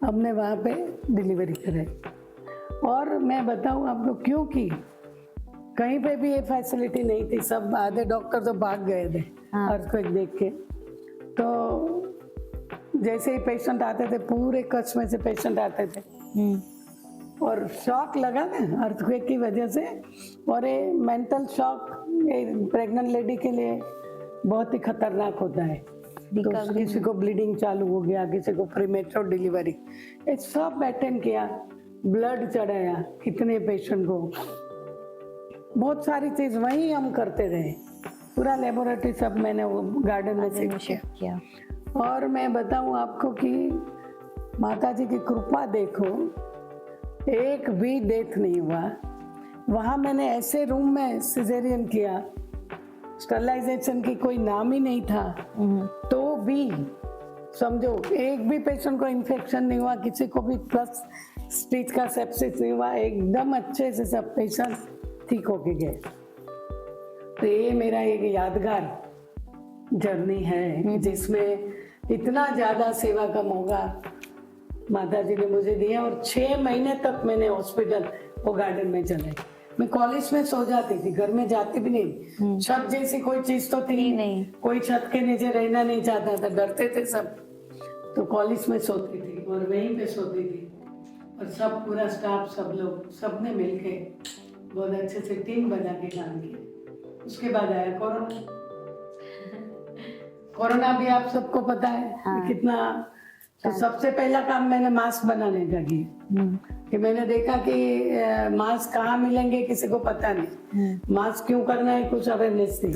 हमने वहाँ पे डिलीवरी कराई। और मैं बताऊँ आपको क्योंकि कहीं पे भी ये फैसिलिटी नहीं थी, सब आधे डॉक्टर तो भाग गए थे अर्थक्वेक देख के। तो जैसे ही पेशेंट आते थे, पूरे कच्छ में से पेशेंट आते थे, और शॉक लगा ना अर्थक्वेक की वजह से, और ये मेंटल शॉक प्रेग्नेंट लेडी के लिए बहुत ही खतरनाक होता है। तो किसी को ब्लीडिंग चालू हो गया, किसी को प्रीमेच्योर डिलीवरी, ये सब अटेंड किया, ब्लड चढ़ाया कितने पेशेंट को, बहुत सारी चीज वही हम करते रहे, पूरा लेबोरेटरी सब मैंने वो गार्डन में शिफ्ट किया। और मैं बताऊं आपको कि माता जी की कृपा देखो, एक भी डेथ नहीं हुआ वहाँ। मैंने ऐसे रूम में सिजेरियन किया, स्टरलाइजेशन की कोई नाम ही नहीं था, तो भी समझो एक भी पेशेंट को इन्फेक्शन नहीं हुआ, किसी को भी प्लस स्टिच का सेप्सिस नहीं हुआ, एकदम अच्छे से सब पेशेंट ठीक होके गए। तो ये मेरा एक यादगार जर्नी है, जिसमें इतना ज़्यादा सेवा का मौका माता जी ने मुझे दिया। और 6 महीने तक मैंने हॉस्पिटल वो गार्डन में चले। मैं कॉलेज में सो जाती थी, घर में जाती भी नहीं। छत जैसी कोई चीज तो थी नहीं। कोई छत के नीचे रहना नहीं चाहता था, डरते थे सब। तो कॉलेज में सोती थी और वहीं पे सोती थी। और सब पूरा स्टाफ, सब लोग, सबने मिलके बहुत अच्छे से टीम बना के काम किया। उसके बाद आया कोरोना। कोरोना भी आप सबको पता है हाँ। कितना। तो सबसे पहला काम मैंने मास्क बनाने का किया, कि मैंने देखा कि मास्क कहाँ मिलेंगे किसी को पता नहीं, मास्क क्यों करना है, कुछ अवेयरनेस थी।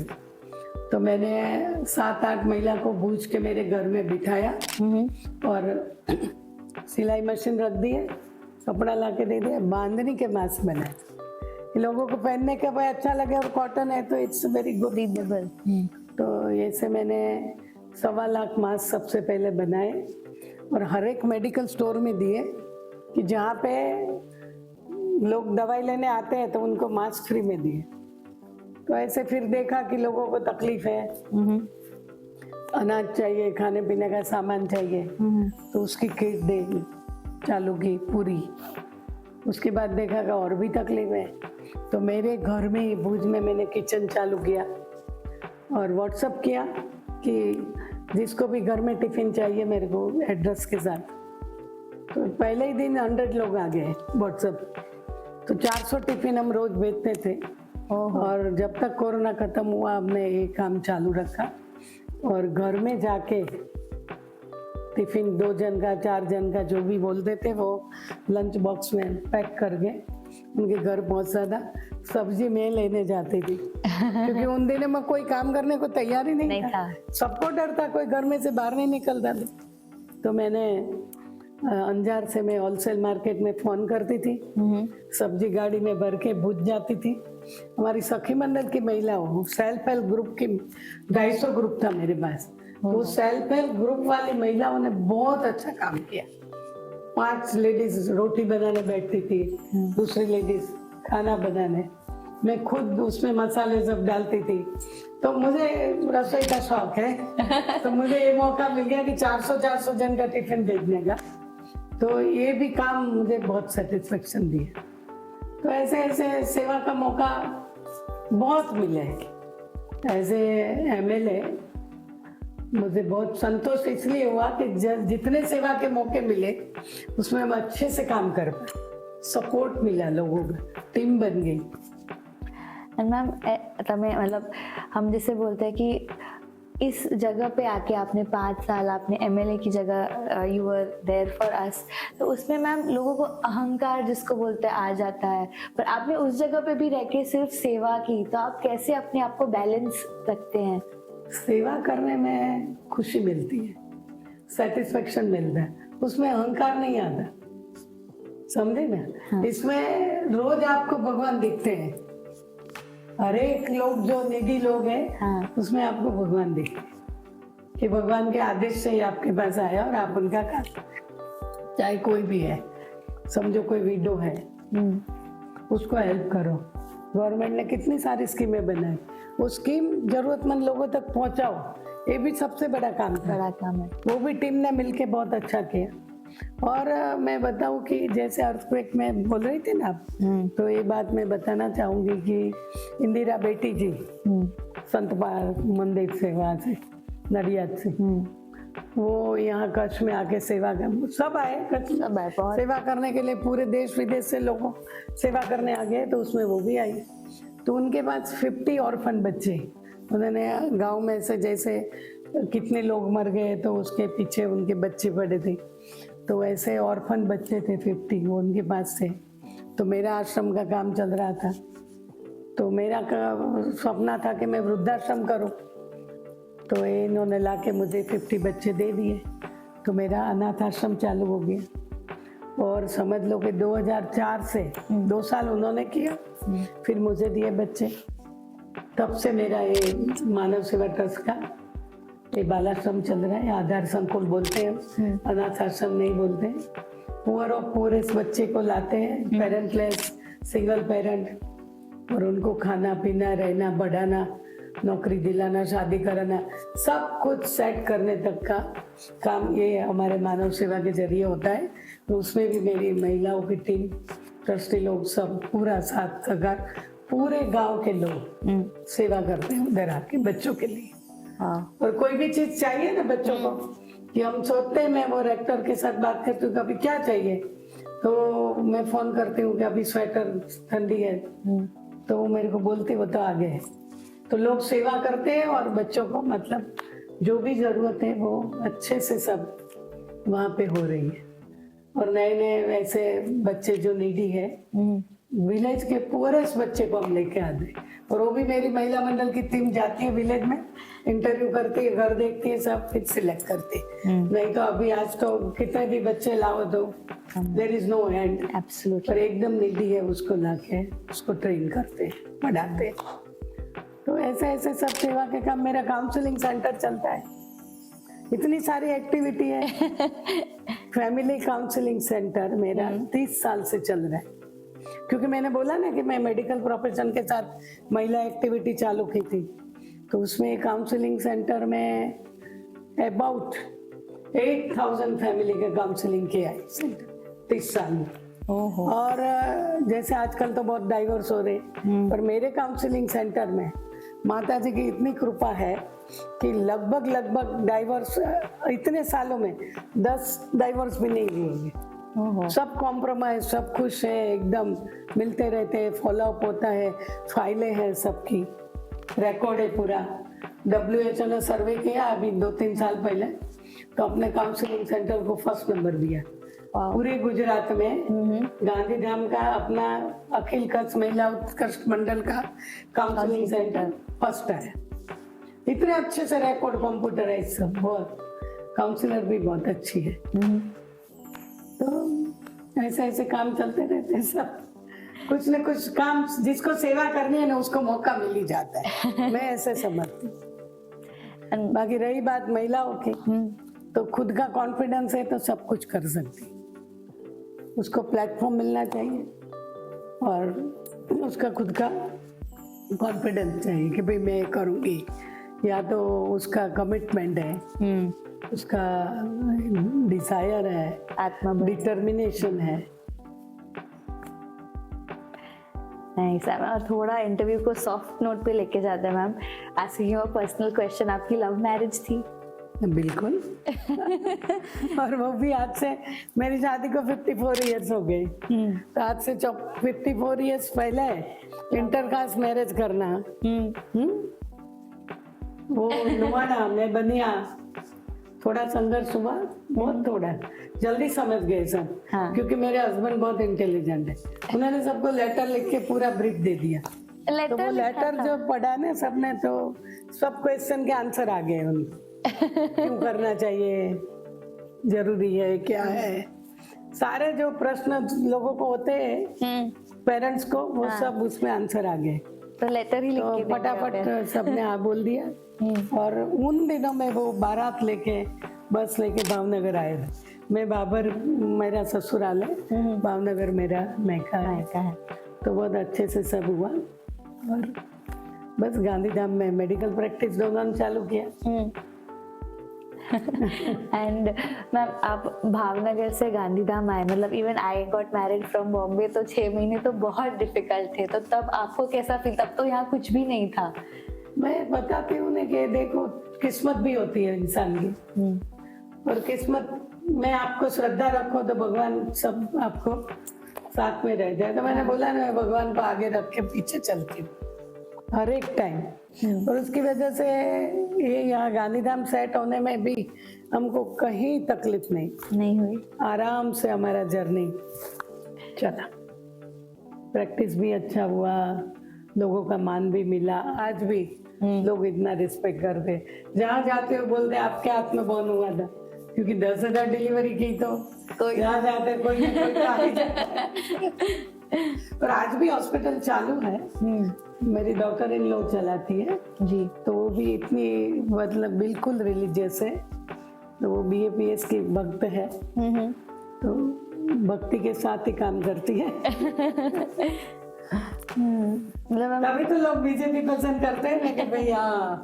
तो मैंने 7-8 महिला को पूछ के मेरे घर में बिठाया और सिलाई मशीन रख दिए, कपड़ा ला के दे दिया, बांधनी के मास्क बनाए। लोगों को पहनने के भाई अच्छा लगे और कॉटन है तो इट्स वेरी गुड रीडेबल। तो ऐसे मैंने 1.25 लाख मास्क सबसे पहले बनाए और हर एक मेडिकल स्टोर में दिए, कि जहाँ पे लोग दवाई लेने आते हैं तो उनको मास्क फ्री में दिए। तो ऐसे फिर देखा कि लोगों को तकलीफ है, अनाज चाहिए, खाने पीने का सामान चाहिए, तो उसकी किट देनी चालू की पूरी। उसके बाद देखा कि और भी तकलीफ है, तो मेरे घर में ही भुज में मैंने किचन चालू किया और व्हाट्सअप किया कि जिसको भी घर में टिफिन चाहिए मेरे को एड्रेस के साथ। तो पहले ही दिन 100 लोग आ गए व्हाट्सएप। तो 400 टिफिन हम रोज भेजते थे। और जब तक कोरोना खत्म हुआ हमने ये काम चालू रखा और घर में जाके टिफिन 2 जन का 4 जन का जो भी बोलते थे वो लंच बॉक्स में पैक करके उनके घर पहुंचा था। सब्जी मैं लेने जाती थी क्योंकि उन दिनों में कोई काम करने को तैयार ही नहीं था। सबको डर था, कोई घर में से बाहर नहीं निकलता था। तो मैंने अंजार से मैं होलसेल मार्केट में फोन करती थी, सब्जी गाड़ी में भर के भुज जाती थी। हमारी सखी मंडल की महिलाओं, सेल्फ हेल्प ग्रुप की 250 ग्रुप था मेरे पास। वो सेल्फ हेल्प ग्रुप वाली महिलाओं ने बहुत अच्छा काम किया। 5 लेडीज रोटी बनाने बैठती थी, दूसरी लेडीज खाना बनाने, मैं खुद उसमें मसाले सब डालती थी। तो मुझे रसोई का शौक है तो मुझे ये मौका मिल गया कि 400 जन का टिफिन भेजने का। तो ये भी काम मुझे बहुत सेटिस्फेक्शन दिया। तो ऐसे ऐसे सेवा का मौका बहुत मिले। एज एमएलए मुझे बहुत संतोष इसलिए हुआ कि जितने सेवा के मौके मिले उसमें हम अच्छे से काम कर पाए। सपोर्ट मिला, लोगों का टीम बन गई। मैम तमें मतलब हम जैसे बोलते हैं कि इस जगह पे आके आपने 5 साल आपने एमएलए की जगह you were there for us, तो उसमें मैम लोगों को अहंकार जिसको बोलते हैं आ जाता है, पर आपने उस जगह पे भी रह के सिर्फ सेवा की, तो आप कैसे अपने आप को बैलेंस रखते हैं? सेवा करने में खुशी मिलती है, सेटिस्फेक्शन मिलता है, उसमें अहंकार नहीं आता, समझे ना? हाँ। इसमें रोज आपको भगवान दिखते हैं, हर एक लोग जो निधि लोग हैं, हाँ। उसमें आपको भगवान दिखते हैं कि भगवान के आदेश से ही आपके पास आया और आप उनका काम, चाहे कोई भी है, समझो कोई विडो है, उसको हेल्प करो। गवर्नमेंट ने कितनी सारी स्कीमें बनाई, वो स्कीम जरूरतमंद लोगों तक पहुंचाओ, ये भी सबसे बड़ा काम था। बड़ा काम है। वो भी टीम ने मिलके बहुत अच्छा किया। और मैं बताऊं कि जैसे अर्थक्वेक में बोल रही थी ना आप, तो ये बात मैं बताना चाहूंगी कि इंदिरा बेटी जी संत मंदिर से, वहाँ से नडियाद से, वो यहाँ कच्छ में आके सेवा कर, सब आए कच्छ सेवा करने के लिए, पूरे देश विदेश से लोगों सेवा करने आ गए, तो उसमें वो भी आई। तो उनके पास 50 ऑर्फन बच्चे, उन्होंने गांव में से जैसे कितने लोग मर गए तो उसके पीछे उनके बच्चे पड़े थे, तो ऐसे ऑर्फन बच्चे थे 50 वो उनके पास थे। तो मेरा आश्रम का काम चल रहा था, तो मेरा सपना था कि मैं वृद्धाश्रम करूं, तो इन्होंने लाके मुझे 50 बच्चे दे दिए, तो मेरा अनाथ आश्रम चालू हो गया। और समझ लो कि 2004 से 2 साल उन्होंने किया, फिर मुझे दिए बच्चे। तब से मेरा ये मानव सेवा ट्रस्ट का ये बालाश्रम चल रहा है। आधार संकुल बोलते हैं, अनाथ आश्रम नहीं बोलते। पुअर ऑफ पुअरेस्ट बच्चे को लाते हैं, पेरेंटलेस, सिंगल पेरेंट, और उनको खाना पीना, रहना, बढ़ाना, नौकरी दिलाना, शादी कराना, सब कुछ सेट करने तक का काम ये हमारे मानव सेवा के जरिए होता है। तो उसमें भी मेरी महिलाओं की टीम ट्रस्टी लोग सब पूरा साथ घर, पूरे गांव के लोग सेवा करते हैं उधर आके बच्चों के लिए। हाँ। और कोई भी चीज चाहिए ना बच्चों को, कि हम सोचते हैं, मैं वो रेक्टर के साथ बात करती हूँ, कभी क्या चाहिए तो मैं फोन करती हूँ कि अभी स्वेटर ठंडी है, तो वो मेरे को बोलते वो तो आगे है। तो लोग सेवा करते हैं और बच्चों को मतलब जो भी जरूरत है वो अच्छे से सब वहाँ पे हो रही है। और नए नए वैसे बच्चे जो नीडी है, विलेज के पूरे बच्चे को हम लेके आते हैं। और वो भी मेरी महिला मंडल की टीम जाती है विलेज में, इंटरव्यू करती है, घर देखती है, सब फिर सिलेक्ट करती है। नहीं तो अभी आज तो कितने भी बच्चे लाओ दो, there is no end. Absolutely. पर एकदम निडी है उसको लाके उसको ट्रेन करते हैं, पढ़ाते हैं। तो ऐसे ऐसे सब सेवा के काम। मेरा काउंसलिंग सेंटर चलता है, इतनी सारी एक्टिविटी है। फैमिली काउंसलिंग सेंटर मेरा 30 साल से चल रहा है, क्योंकि मैंने बोला ना कि मैं मेडिकल प्रोफेशन के साथ महिला एक्टिविटी चालू की थी। तो उसमें काउंसलिंग सेंटर में अबाउट 8000 फैमिली का काउंसलिंग किया है सेंटर 30 साल में। और जैसे आजकल तो बहुत डाइवर्स हो रहे, पर मेरे काउंसलिंग सेंटर में माता जी की इतनी कृपा है कि लगभग डाइवर्स इतने सालों में 10 डाइवर्स भी नहीं हुए होंगे। सब कॉम्प्रोमाइज, सब खुश है, एकदम मिलते रहते हैं, फॉलोअप होता है, फाइलें हैं सबकी, रिकॉर्ड है पूरा। WHO ने सर्वे किया अभी 2-3 साल पहले, तो अपने काउंसलिंग सेंटर को फर्स्ट नंबर दिया पूरे गुजरात में। गांधीधाम का अपना अखिल कच्छ महिला उत्कृष्ट मंडल का काउंसलिंग सेंटर फर्स्ट है। इतने अच्छे से रिकॉर्ड कंप्यूटराइज सब, बहुत काउंसलर भी बहुत अच्छी है। तो ऐसे ऐसे काम चलते रहते हैं सब, कुछ न कुछ काम जिसको सेवा करनी है ना उसको मौका मिल ही जाता है। मैं ऐसे समझती हूँ। बाकी रही बात महिलाओं की, तो खुद का कॉन्फिडेंस है तो सब कुछ कर सकती है। उसको प्लेटफॉर्म मिलना चाहिए और उसका खुद का कॉन्फिडेंस चाहिए कि भाई मैं करूँगी, या तो उसका कमिटमेंट है, उसका डिजायर है, डिटर्मिनेशन है। नहीं सर, और थोड़ा इंटरव्यू को सॉफ्ट नोट पे लेके जाते हैं ma'am. Asking you a personal question, आपकी लव मैरिज थी? बिल्कुल। और वो भी आज से, मेरी शादी को 54 इयर्स हो गए, तो आज से 54 इयर्स पहले इंटरकास्ट मैरिज करना, वो नुमाना मैं बनिया, थोड़ा संघर्ष हुआ, बहुत थोड़ा, जल्दी समझ गए सब। हाँ। क्योंकि मेरे हस्बैंड बहुत इंटेलिजेंट है, उन्होंने सबको लेटर लिख के पूरा ब्रीफ दे दिया। तो वो लेटर जो पढ़ा ना सबने, तो सब क्वेश्चन के आंसर आ गए उनको। क्यों करना चाहिए, जरूरी है, क्या है, सारे जो प्रश्न लोगों को होते हैं पेरेंट्स को, वो सब उसमें आंसर आ गए। तो लेटर ही लिख के तो फटाफट सबने हाँ बोल दिया। और उन दिनों में वो बारात लेके, बस लेके भावनगर आए थे। मैं बाबर, मेरा ससुराल है भावनगर, मेरा मैका है। तो बहुत अच्छे से सब हुआ और बस गांधीधाम में मेडिकल प्रैक्टिस दोनों चालू किया। एंड मैम, आप भावनगर से गांधीधाम आए, मतलब even I got married from Bombay, तो 6 महीने तो बहुत डिफिकल्ट थे। तो तब आपको कैसा फील? तब तो यहाँ कुछ भी नहीं था। मैं बताती हूँ ना कि देखो, किस्मत भी होती है इंसान की, और किस्मत में आपको श्रद्धा रखो तो भगवान सब आपको साथ में रह जाए। तो मैंने बोला ना, मैं भगवान को आगे रख के पीछे चलती हूँ हर एक टाइम। और उसकी वजह से ये यहाँ गांधीधाम सेट होने में भी हमको कहीं तकलीफ नहीं हुई। आराम से हमारा जर्नी चला, प्रैक्टिस भी अच्छा हुआ, लोगों का मान भी मिला। आज भी लोग इतना रिस्पेक्ट करते, जहाँ जाते हो बोलते आपके हाथ में बॉर्न हुआ था, क्योंकि 10,000 डिलीवरी की तो जहाँ जाते कोई ना कोई आ ही जाता है। पर आज भी हॉस्पिटल चालू है, मेरी डॉक्टर इन लोग चलाती है जी। तो वो भी इतनी मतलब बिल्कुल रिलीजियस है, तो वो BAPS की भक्त है, तो भक्ति के साथ ही काम करती है। तभी तो लोग BJP पसंद करते हैं ना, कि भाई हाँ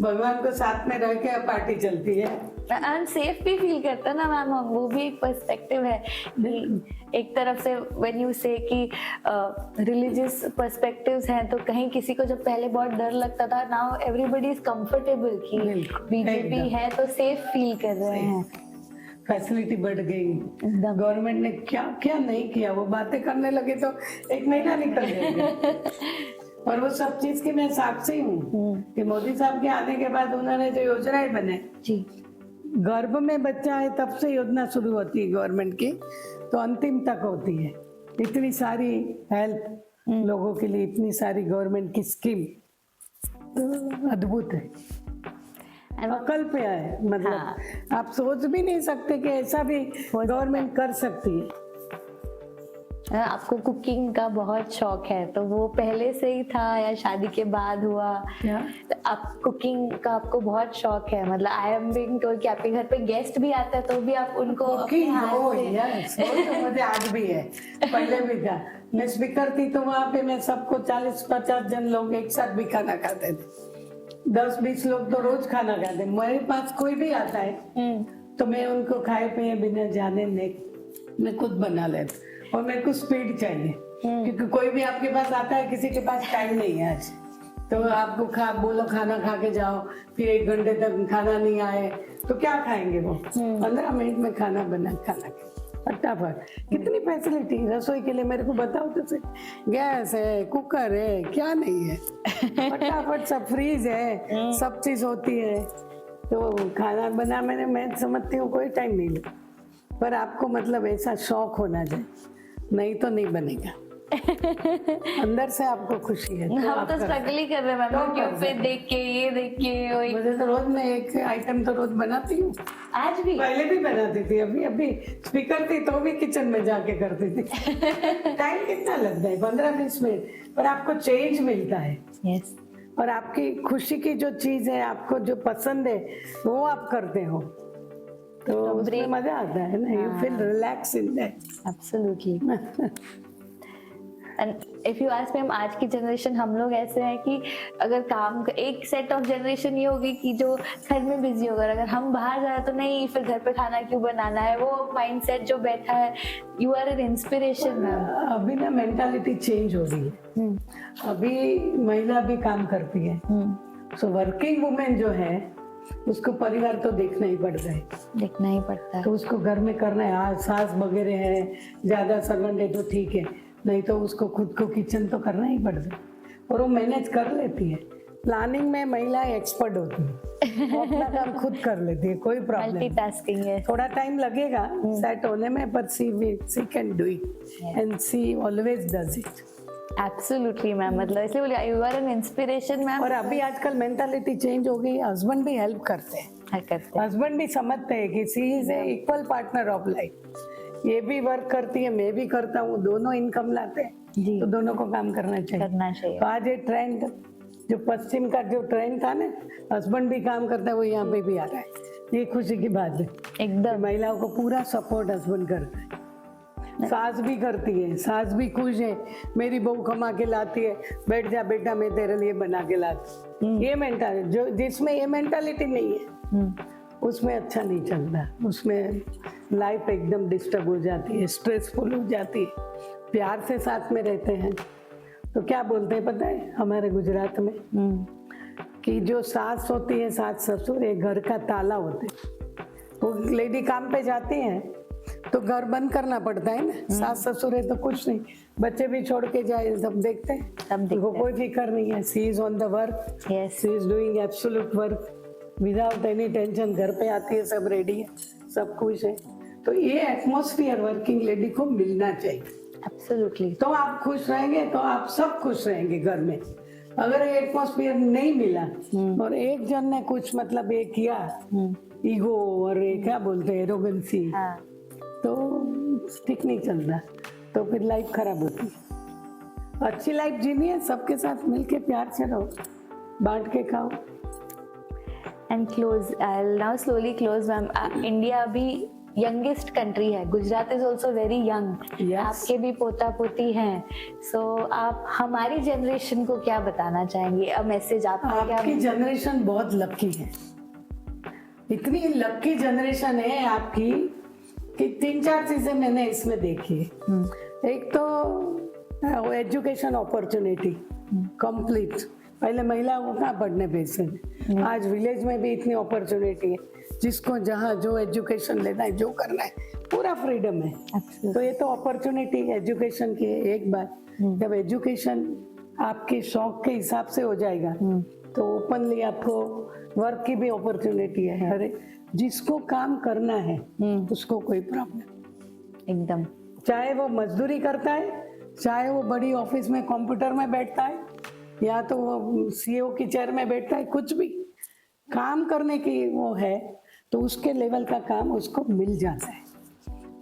भगवान को साथ में रह के पार्टी चलती है। अनसेफ भी फील करता है ना मैम, वो भी एक पर्सपेक्टिव है कि एक तरफ से व्हेन यू से कि रिलीजियस पर्सपेक्टिव्स हैं तो कहीं किसी को जब पहले बहुत डर लगता था, नाउ एवरीबॉडी इज कंफर्टेबल कि बीजेपी एकदम। है तो सेफ फील कर रहे हैं। फैसिलिटी बढ़ गई, एकदम। गवर्नमेंट ने क्या क्या नहीं किया, वो बातें करने लगे तो 1 महीना निकल जाएगा। और वो सब चीज की मैं साक्षी हूँ कि मोदी साहब के आने के बाद उन्होंने जो योजनाएं बनाई, जी गर्भ में बच्चा है तब से योजना शुरू होती है गवर्नमेंट की, तो अंतिम तक होती है। इतनी सारी हेल्प लोगों के लिए, इतनी सारी गवर्नमेंट की स्कीम, अद्भुत है, अकल्प्य है। मतलब हाँ। आप सोच भी नहीं सकते कि ऐसा भी गवर्नमेंट कर सकती है। आपको कुकिंग का बहुत शौक है, तो वो पहले से ही था या शादी के बाद हुआ? क्या? तो आप कुकिंग का आपको बहुत शौक है, मतलब आई एम बीइंग टोल्ड कि आपके घर पे गेस्ट भी आते हैं तो भी आप उनको अपने हाथ से यस, वो तो मुझे आज भी है, पहले भी था। मैं स्पीकर थी तो वहाँ पे मैं सबको 40-50 जन लोग एक साथ भी खाना खाते थे। 10-20 लोग तो रोज खाना खाते। मेरे पास कोई भी आता है तो मैं उनको खाए पिए बिना जाने मैं खुद बना लेती। और मेरे को स्पीड चाहिए, क्योंकि कोई भी आपके पास आता है, किसी के पास टाइम नहीं है आज, तो आपको बोलो खाना खा के जाओ, फिर 1 घंटे तक खाना नहीं आए तो क्या खाएंगे वो? 15 मिनट में खाना बना, खाना फटाफट। कितनी फैसिलिटी रसोई के लिए मेरे को बताओ तो सही। गैस है, कुकर है, क्या नहीं है, फटाफट सब, फ्रीज है, सब चीज होती है। तो खाना बना मैं समझती हूँ कोई टाइम नहीं लगता, पर आपको मतलब ऐसा शौक होना चाहिए, नहीं तो नहीं बनेगा। अंदर से आपको खुशी है। हम तो स्ट्रगल ही कर रहे हैं मैम, यूट्यूब पे देख के, ये देख के वही। मुझे तो रोज मैं एक आइटम तो रोज बनाती हूँ। आज भी? पहले भी बनाती थी, अभी स्पीकर थी तो भी किचन में जाके करती थी। टाइम कितना लगता है? 15-20 मिनट, पर आपको चेंज मिलता है। यस। और आपकी खुशी की जो चीज है, आपको जो पसंद है वो आप करते हो, तो उसमें मजा आता है ना, you feel relax in that. Absolutely. And if you ask me, हम आज की जनरेशन हम लोग ऐसे हैं कि अगर काम एक सेट ऑफ जनरेशन ये होगी कि जो घर में बिजी होगा, अगर हम बाहर जा रहे तो नहीं, फिर घर पे खाना क्यों बनाना है, वो माइंडसेट जो बैठा है। You are an inspiration ma'am. अभी ना मेंटालिटी चेंज हो रही है, अभी महिला भी काम करती है, सो वर्किंग वुमेन जो है उसको परिवार तो देखना ही पड़ता है, देखना ही पड़ता है। तो उसको घर में करना है। आज सास वगैरह है, ज्यादा सर्वेंट है तो ठीक है, नहीं तो उसको खुद को किचन तो करना ही पड़ता है, और वो मैनेज कर लेती है। प्लानिंग में महिलाएं एक्सपर्ट होती है, वो अपना काम खुद कर लेती है, कोई प्रॉब्लम नहीं। मल्टीटास्किंग है। थोड़ा टाइम लगेगा सेट होने में, पर she can do it and she always does it. Absolutely ma'am, मतलब इसलिए बोलिए you are an inspiration ma'am. और अभी आजकल मेंटालिटी चेंज हो गई, हस्बैंड भी हेल्प करते हैं, हस्बैंड भी समझते हैं कि she is a equal partner of life. ये भी वर्क करती है, मैं भी करता हूँ, दोनों इनकम लाते हैं, तो दोनों को काम करना चाहिए। तो आज ये ट्रेंड, जो पश्चिम का जो ट्रेंड था ना, हस्बैंड भी काम करता है, वो यहाँ पे भी आ रहा है। ये खुशी की बात है एकदम, महिलाओं को पूरा सपोर्ट हस्बैंड करता है। सास भी करती है, सास भी खुश है, मेरी बहू कमा के लाती है, बैठ जा बेटा मैं तेरे लिए बना के लाती। ये मेंटालिटी, जो जिसमें ये मेंटालिटी नहीं है उसमें अच्छा नहीं चलता, उसमें लाइफ एकदम डिस्टर्ब हो जाती है, स्ट्रेसफुल हो जाती है। प्यार से साथ में रहते हैं तो क्या बोलते हैं पता है हमारे गुजरात में, कि जो सास होती है, सास ससुर, एक घर का ताला होते हैं। वो लेडी काम पे जाती है तो घर बंद करना पड़ता है ना, सास ससुर है तो कुछ नहीं, बच्चे भी छोड़ के जाए, सब देखते हैं, उनको कोई फिक्र नहीं है। She is on the work, she is doing absolute work without any tension. घर पे आती है, सब रेडी है, सब खुश है। तो ये एटमॉस्फेयर वर्किंग लेडी को मिलना चाहिए। एब्सोल्युटली। तो आप खुश रहेंगे तो आप सब खुश रहेंगे घर में। अगर ये एटमॉस्फेयर नहीं मिला और एक जन ने कुछ मतलब ये किया, ईगो और ये क्या बोलते हैं एरोगेंसी, तो ठीक नहीं चलता, तो फिर लाइफ खराब होती है। अच्छी लाइफ जीनी है, सबके साथ मिलके प्यार से रहो, बांट के खाओ। And close, I'll now slowly close ma'am. India अभी यंगेस्ट कंट्री है, Gujarat is also very young, आपके भी पोता पोती हैं, सो आप हमारी जनरेशन को क्या बताना चाहेंगे? अ मैसेज आपका क्या? आपकी जनरेशन बहुत लकी है, इतनी लकी जनरेशन है आपकी कि 3-4 चीजें मैंने इसमें देखी है। एक तो एजुकेशन अपॉर्चुनिटी कंप्लीट। पहले महिलाओं को कहाँ पढ़ने पैसे हैं, आज विलेज में भी इतनी अपॉर्चुनिटी है, जिसको जहाँ जो एजुकेशन लेना है, जो करना है, पूरा फ्रीडम है। तो ये तो अपॉर्चुनिटी एजुकेशन की है। एक बात, जब एजुकेशन आपके शौक के हिसाब से हो जाएगा तो ओपनली आपको वर्क की भी अपॉर्चुनिटी है। अरे जिसको काम करना है उसको कोई प्रॉब्लम, एकदम। चाहे वो मजदूरी करता है, चाहे वो बड़ी ऑफिस में कंप्यूटर में बैठता है, या तो वो सीईओ की चेयर में बैठता है, कुछ भी काम करने की वो है तो उसके लेवल का काम उसको मिल जाता है।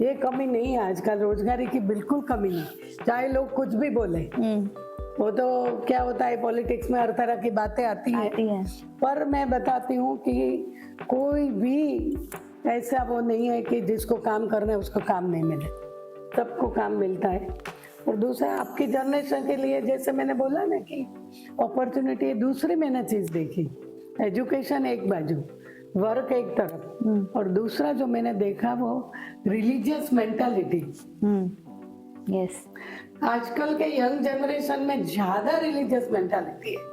ये कमी नहीं है आजकल, रोजगारी की बिल्कुल कमी नहीं, चाहे लोग कुछ भी बोले। वो तो क्या होता है, पॉलिटिक्स में हर तरह की बातें आती हैं। पर मैं बताती हूँ कि कोई भी ऐसा वो नहीं है कि जिसको काम करना है उसको काम नहीं मिले, सबको काम मिलता है। और दूसरा, आपकी जनरेशन के लिए जैसे मैंने बोला ना कि अपॉर्चुनिटी, दूसरी मैंने चीज देखी, एजुकेशन एक बाजू, वर्क एक तरफ, और दूसरा जो मैंने देखा वो रिलीजियस मेंटालिटी। यस, आजकल के यंग जनरेशन में ज्यादा रिलीजियस मेंटालिटी है,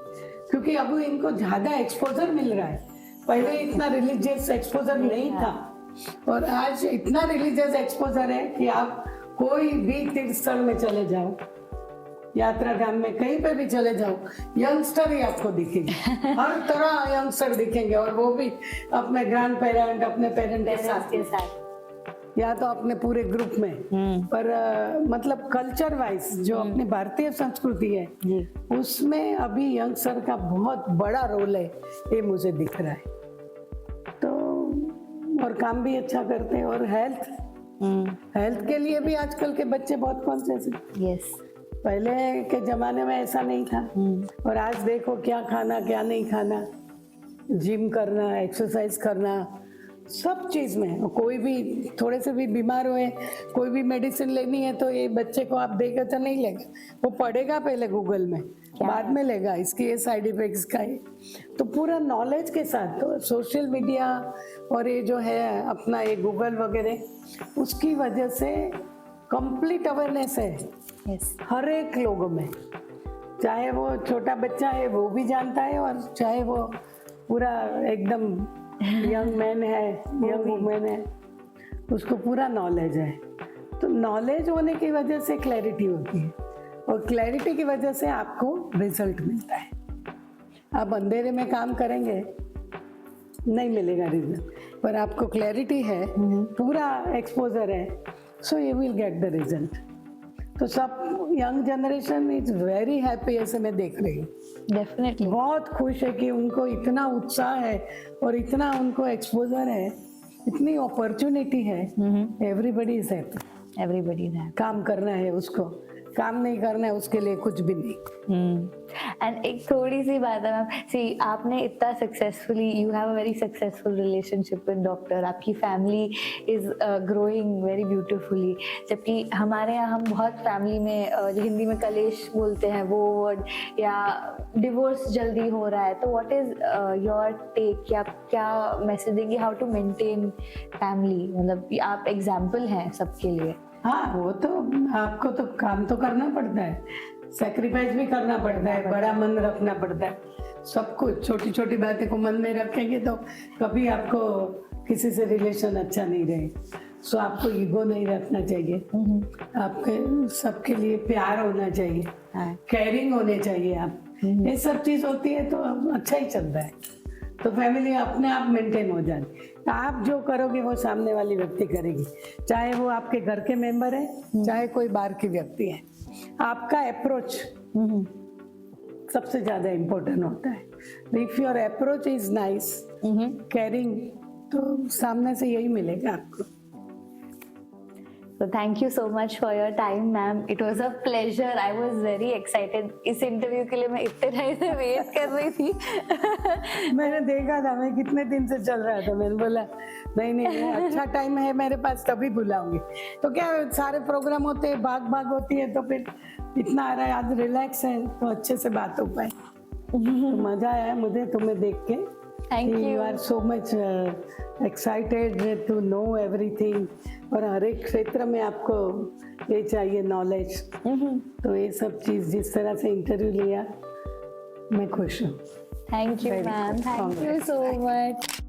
क्योंकि अब इनको ज्यादा एक्सपोजर मिल रहा है। पहले इतना रिलीजियस एक्सपोजर नहीं था, और आज इतना रिलीजियस एक्सपोजर है कि आप कोई भी तीर्थ स्थल में चले जाओ, यात्रा धाम में कहीं पे भी चले जाओ, यंगस्टर ही आपको दिखेंगे। हर तरह यंगस्टर दिखेंगे, और वो भी अपने ग्रैंड पेरेंट, अपने पेरेंट के साथ, या तो अपने पूरे ग्रुप में। पर मतलब कल्चर वाइज जो अपनी भारतीय संस्कृति है उसमें अभी यंगस्टर का बहुत बड़ा रोल है, ये मुझे दिख रहा है। तो और काम भी अच्छा करते हैं, और हेल्थ के लिए भी आजकल के बच्चे बहुत कॉन्शियस हैं। यस, पहले के जमाने में ऐसा नहीं था, और आज देखो क्या खाना क्या नहीं खाना, जिम करना, एक्सरसाइज करना, सब चीज में। कोई भी थोड़े से भी बीमार हुए, कोई भी मेडिसिन लेनी है तो ये बच्चे को आप देगा तो नहीं लेगा, वो पढ़ेगा पहले गूगल में, बाद में लेगा इसके ये साइड इफेक्ट्स का है। तो पूरा नॉलेज के साथ, तो सोशल मीडिया और ये जो है अपना ये गूगल वगैरह, उसकी वजह से कंप्लीट अवेयरनेस है हर एक लोगों में। चाहे वो छोटा बच्चा है वो भी जानता है, और चाहे वो पूरा एकदम यंग मैन है, यंग वुमेन है, उसको पूरा नॉलेज है। तो नॉलेज होने की वजह से क्लैरिटी होती है, और क्लैरिटी की वजह से आपको रिजल्ट मिलता है। आप अंधेरे में काम करेंगे नहीं मिलेगा रिजल्ट, पर आपको क्लैरिटी है, पूरा एक्सपोजर है, so you will get the result. तो सब young generation is very happy, ऐसे मैं देख रही हूँ। डेफिनेटली बहुत खुश है कि उनको इतना उत्साह है और इतना उनको एक्सपोजर है, इतनी अपॉर्चुनिटी है। Everybody is happy, everybody is happy. काम करना है उसको, काम नहीं करना है उसके लिए कुछ भी नहीं। एंड एक थोड़ी सी बात है मैम, सी आपने इतना successfully, you have a very successful relationship with doctor, आपकी family is growing very beautifully, जबकि हमारे यहाँ हम बहुत फैमिली में जो हिंदी में कलेश बोलते हैं वो वर्ड, या डिवोर्स जल्दी हो रहा है, तो व्हाट इज योर टेक, या क्या मैसेज देंगे हाउ टू मेंटेन फैमिली? मतलब आप एग्जाम्पल हैं सबके लिए। हाँ, वो तो आपको तो काम तो करना पड़ता है, सेक्रीफाइस भी करना पड़ता है, बड़ा मन रखना पड़ता है, सब कुछ। छोटी छोटी बातें को मन में रखेंगे तो कभी आपको किसी से रिलेशन अच्छा नहीं रहेगा। सो आपको ईगो नहीं रखना चाहिए, आपके सबके लिए प्यार होना चाहिए, केयरिंग होने चाहिए आप, ये सब चीज होती है तो अच्छा ही चलता है। तो फैमिली अपने आप मेंटेन हो जाती है। आप जो करोगे वो सामने वाली व्यक्ति करेगी, चाहे वो आपके घर के मेंबर है, चाहे कोई बाहर की व्यक्ति है। आपका अप्रोच सबसे ज्यादा इम्पोर्टेंट होता है। If your approach is nice, caring, तो सामने से यही मिलेगा आपको। So thank you so much for your time, ma'am. It was a pleasure. I was very excited. इस इंटरव्यू के लिए मैं इतने टाइम से वेट कर रही थी। मैंने देखा था, मैं कितने दिन से चल रहा था, मैंने बोला नहीं अच्छा टाइम है मेरे पास तभी बुलाऊंगी। तो क्या सारे प्रोग्राम होते हैं, भाग होती है, तो फिर इतना आ रहा है, आज रिलैक्स है तो अच्छे से बात हो पाए। तो मजा आया मुझे तुम्हें देख के, thank you you are so much excited to know everything, और हर एक क्षेत्र में आपको ये चाहिए नॉलेज। तो ये सब चीज़ जिस तरह से इंटरव्यू लिया, मैं खुश हूँ। Thank you Very ma'am, good. Thank you Congrats. So much.